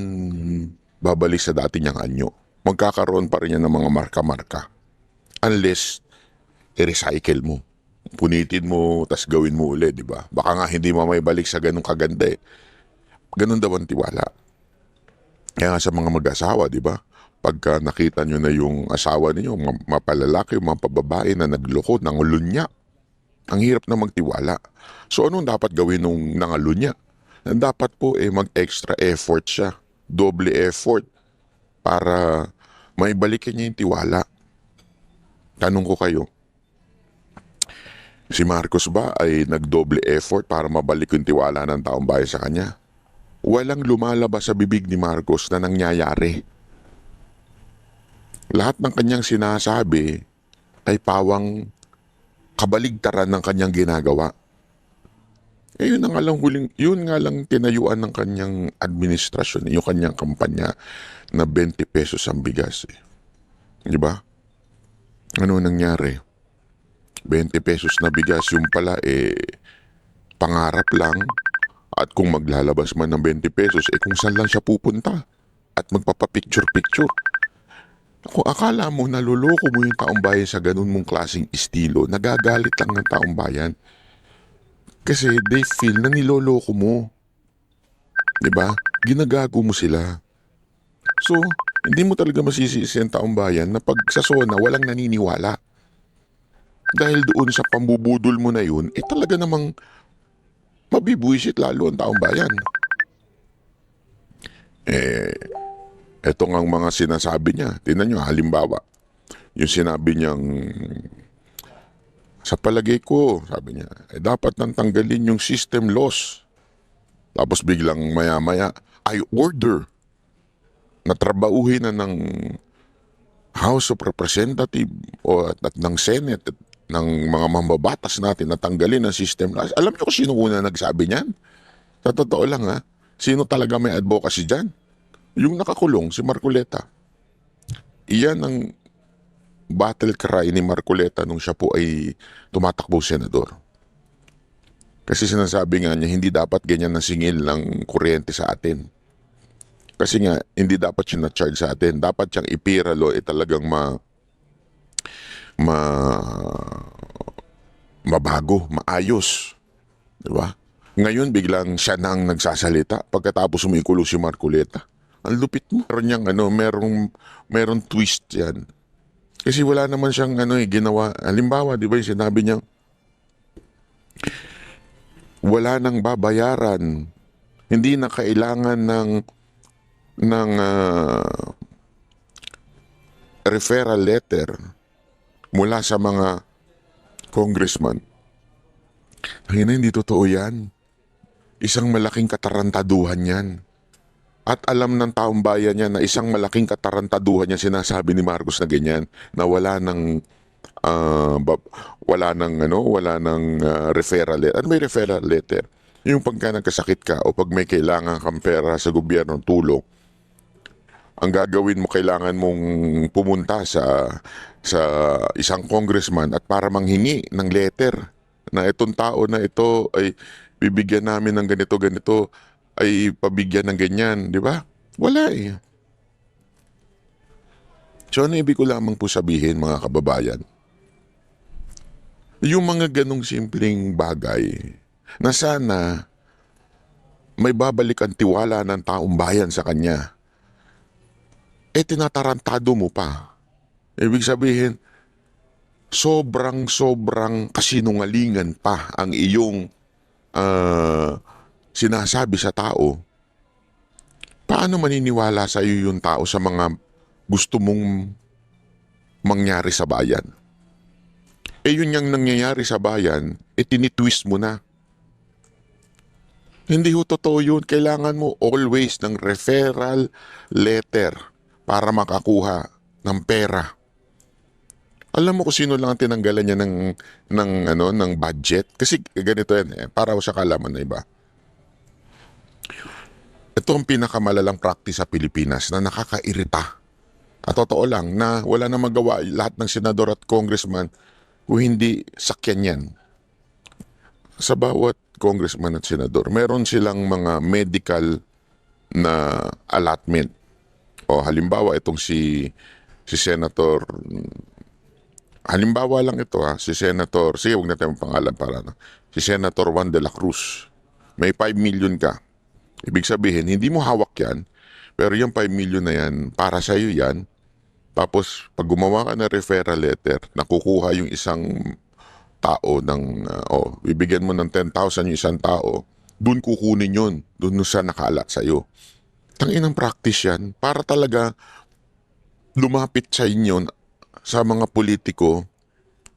Speaker 5: babalik sa dati niyang anyo. Magkakaroon pa rin yan ng mga marka-marka. Unless, i-recycle mo. Punitin mo, tas gawin mo ulit, di ba? Baka nga hindi mo may balik sa ganung kaganda eh. Ganun daw ang tiwala. Kaya nga sa mga mag-asawa, di ba? Pagka nakita nyo na yung asawa niyo, mapalalaki, mapababae na nagloko, nangalunya. Ang hirap na magtiwala. So anong dapat gawin nung nangalunya? Dapat po mag-extra effort siya. Doble effort para maibalikin niya yung tiwala. Tanong ko kayo, si Marcos ba ay nagdoble effort para mabalik yung tiwala ng taong bayan sa kanya? Walang lumalabas sa bibig ni Marcos na nangyayari. Lahat ng kanyang sinasabi ay pawang kabaligtaran ng kanyang ginagawa. Yun nga lang tinayuan ng kanyang administrasyon, yung kanyang kampanya na 20 pesos ang bigas. Di ba? Ano nangyari? 20 pesos na bigas, yung pala pangarap lang. At kung maglalabas man ng 20 pesos, kung saan lang siya pupunta at magpapapicture-picture. Kung akala mo naluloko mo yung taong bayan sa ganun mong klaseng estilo, nagagalit lang ng taong bayan. Kasi they feel na niloloko mo. Diba? Ginagago mo sila. So, hindi mo talaga masisisi ang taong bayan na pag sa SONA walang naniniwala. Dahil doon sa pambubudol mo na yun, talaga namang mabibwisit lalo ang taong bayan. Eto nga ang mga sinasabi niya. Tingnan nyo, halimbawa, yung sinabi niyang, sa palagay ko, sabi niya, dapat nang tanggalin yung system laws. Tapos biglang maya-maya, I order na trabahuhin na ng House of Representatives o at ng Senate at ng mga mambabatas natin na tanggalin ang system laws. Alam niyo kung sino una nagsabi niyan? Sa totoo lang sino talaga may advocacy dyan? Yung nakakulong, si Marcoleta. Iyan ang battle cry ni Marcoleta nung siya po ay tumatakbo senador. Kasi sinasabi nga niya, hindi dapat ganyan na singil ng kuryente sa atin. Kasi nga, hindi dapat siya na-charge sa atin. Dapat siyang ipiralo talagang mabago, maayos. Diba? Ngayon, biglang siya na ang nagsasalita pagkatapos umikulo si Marcoleta. Ang lupit mo. Merong twist yan. Kasi wala naman siyang ginawa. Halimbawa, di ba yung sinabi niya, wala nang babayaran. Hindi na kailangan ng referral letter mula sa mga congressman. Hindi totoo yan. Isang malaking katarantaduhan yan. At alam ng taong bayan niya na isang malaking katarantaduhan niya sinasabi ni Marcos na ganyan, na wala ng referral letter. Ano may referral letter? Yung pagka nagkasakit ka o pag may kailangan kang pera sa gobyerno, tulong, ang gagawin mo, kailangan mong pumunta sa isang congressman at para manghingi ng letter na itong tao na ito ay bibigyan namin ng ganito, ay pabigyan ng ganyan, di ba? Wala eh. So ano ibig ko lamang po sabihin, mga kababayan? Yung mga ganong simpleng bagay na sana may babalik ang tiwala ng taong bayan sa kanya, tinatarantado mo pa. Ibig sabihin, sobrang kasinungalingan pa ang iyong sinasabi sa tao. Paano maniniwala sa iyo yung tao sa mga gusto mong mangyari sa bayan? Yun yung nangyayari sa bayan, tinitwist mo na. Hindi ho totoo yun. Kailangan mo always ng referral letter para makakuha ng pera. Alam mo kung sino lang ang tinanggalan niya ng budget? Kasi ganito yan, para sa kalaman na iba. Ito ang pinakamalalang practice sa Pilipinas na nakakairita. At totoo lang na wala na magawa lahat ng senador at congressman kung hindi sakyan yan. Sa bawat congressman at senador, meron silang mga medical na allotment. O halimbawa itong si Senator, halimbawa lang ito si Senator, sige huwag natin ang pangalan para si Senator Juan de la Cruz. May 5 million ka. Ibig sabihin, hindi mo hawak yan, pero yung 5 million na yan, para sa iyo yan. Tapos, pag gumawa ka ng referral letter, nakukuha yung isang tao bibigyan mo ng 10,000 yung isang tao, dun kukunin yun, dun sa nakaalat sa iyo. Tanginang practice yan, para talaga lumapit sa inyo, sa mga politiko,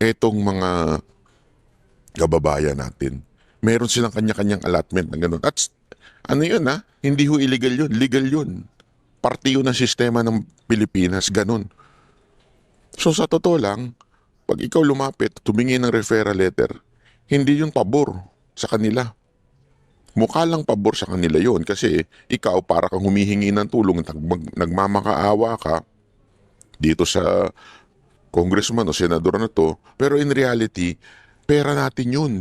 Speaker 5: etong mga kababayan natin. Meron silang kanya-kanyang allotment na gano'n. At ano yun hindi ho illegal yun, legal yun. Parte yun ng sistema ng Pilipinas, ganun. So sa totoo lang, pag ikaw lumapit, tumingi ng referral letter, hindi yun pabor sa kanila. Mukha lang pabor sa kanila yun kasi ikaw para kang humihingi ng tulong, nagmamakaawa ka dito sa congressman o senador na to, pero in reality, pera natin yun.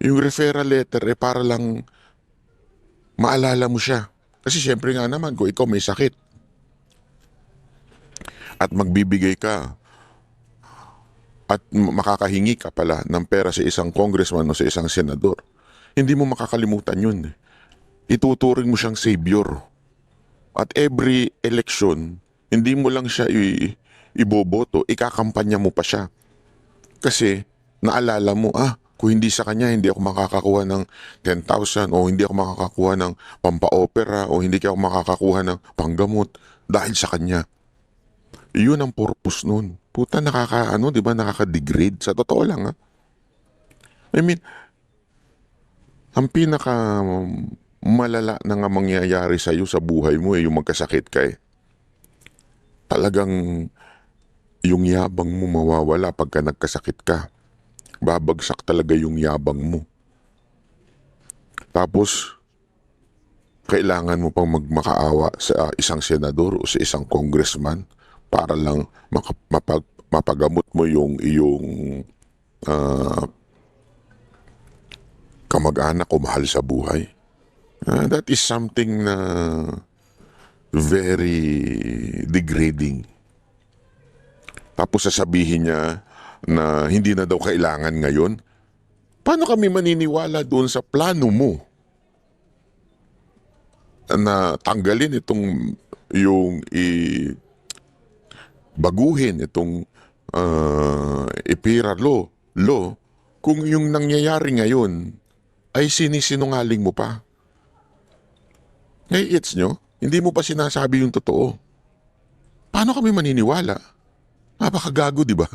Speaker 5: Yung referral letter para lang maalala mo siya. Kasi siyempre nga naman, kung ikaw may sakit at magbibigay ka at makakahingi ka pala ng pera sa isang congressman o sa isang senador, hindi mo makakalimutan yun. Ituturing mo siyang savior. At every election, hindi mo lang siya iboboto, ikakampanya mo pa siya. Kasi naalala mo, kung hindi sa kanya, hindi ako makakakuha ng 10,000 o hindi ako makakakuha ng pampa-opera o hindi ako makakakuha ng panggamot dahil sa kanya. Yun ang purpose nun. Puta, nakaka-degrade. Sa totoo lang, I mean, ang pinaka malala na nga mangyayari sa iyo sa buhay mo yung magkasakit ka Talagang yung yabang mo mawawala pagka nagkasakit ka. Babagsak talaga yung yabang mo. Tapos, kailangan mo pang magmakaawa sa isang senador o sa isang congressman para lang mapagamot mo yung iyong kamag-anak o mahal sa buhay. That is something na very degrading. Tapos sasabihin niya na hindi na daw kailangan ngayon. Paano kami maniniwala doon sa plano mo na tanggalin baguhin itong IPIRA law kung yung nangyayari ngayon ay sinisinungaling mo pa? Ngay-gets nyo? Hindi mo pa sinasabi yung totoo. Paano kami maniniwala? Napakagago, di ba?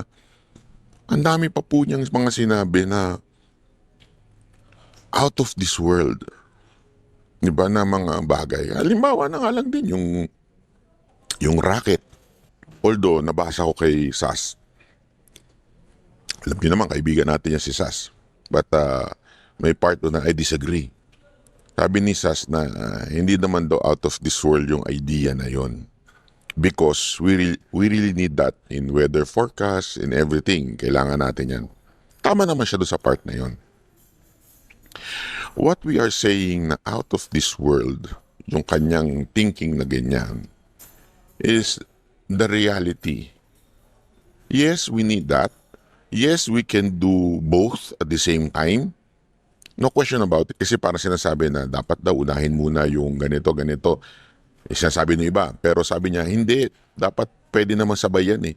Speaker 5: Ang dami pa po niyang mga sinabi na out of this world. Di ba, na mga bagay. Halimbawa na nga lang din yung racket. Although, nabasa ko kay Sas. Alam niyo naman, kaibigan natin yan si Sas. But may part doon na I disagree. Sabi ni Sas na hindi naman daw out of this world yung idea na yon. Because we really need that in weather forecast, in everything. Kailangan natin yan. Tama naman siya doon sa part na yon. What we are saying na out of this world, yung kanyang thinking na ganyan, is the reality. Yes, we need that. Yes, we can do both at the same time. No question about it. Kasi parang sinasabi na dapat daw unahin muna yung ganito. Sinasabi ng iba. Pero sabi niya, hindi. Dapat pwede naman sabay yan eh.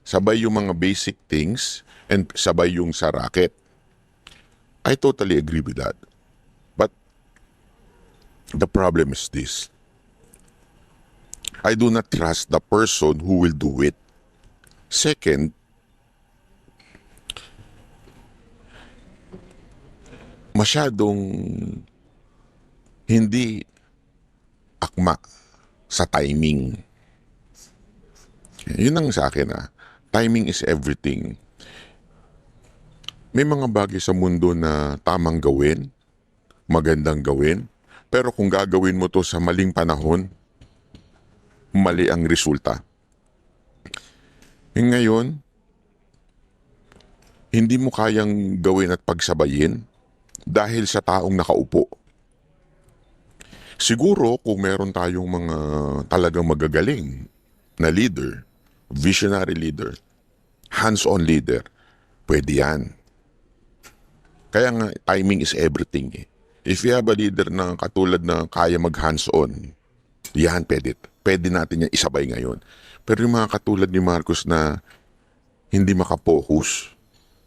Speaker 5: Sabay yung mga basic things and sabay yung sa racket. I totally agree with that. But the problem is this. I do not trust the person who will do it. Second, masyadong hindi akma sa timing. Yun ang sa akin Timing is everything. May mga bagay sa mundo na tamang gawin, magandang gawin, pero kung gagawin mo to sa maling panahon, mali ang resulta. Ngayon, hindi mo kayang gawin at pagsabayin dahil sa taong nakaupo. Siguro kung meron tayong mga talagang magagaling na leader, visionary leader, hands-on leader, pwede yan. Kaya nga, timing is everything eh. If you have a leader na katulad na kaya mag-hands-on, yan, pwede natin yan isabay ngayon. Pero yung mga katulad ni Marcos na hindi makapokus,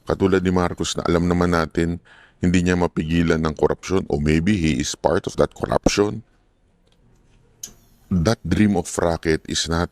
Speaker 5: katulad ni Marcos na alam naman natin, hindi niya mapigilan ng korupsyon, or maybe he is part of that corruption. That dream of racket is not,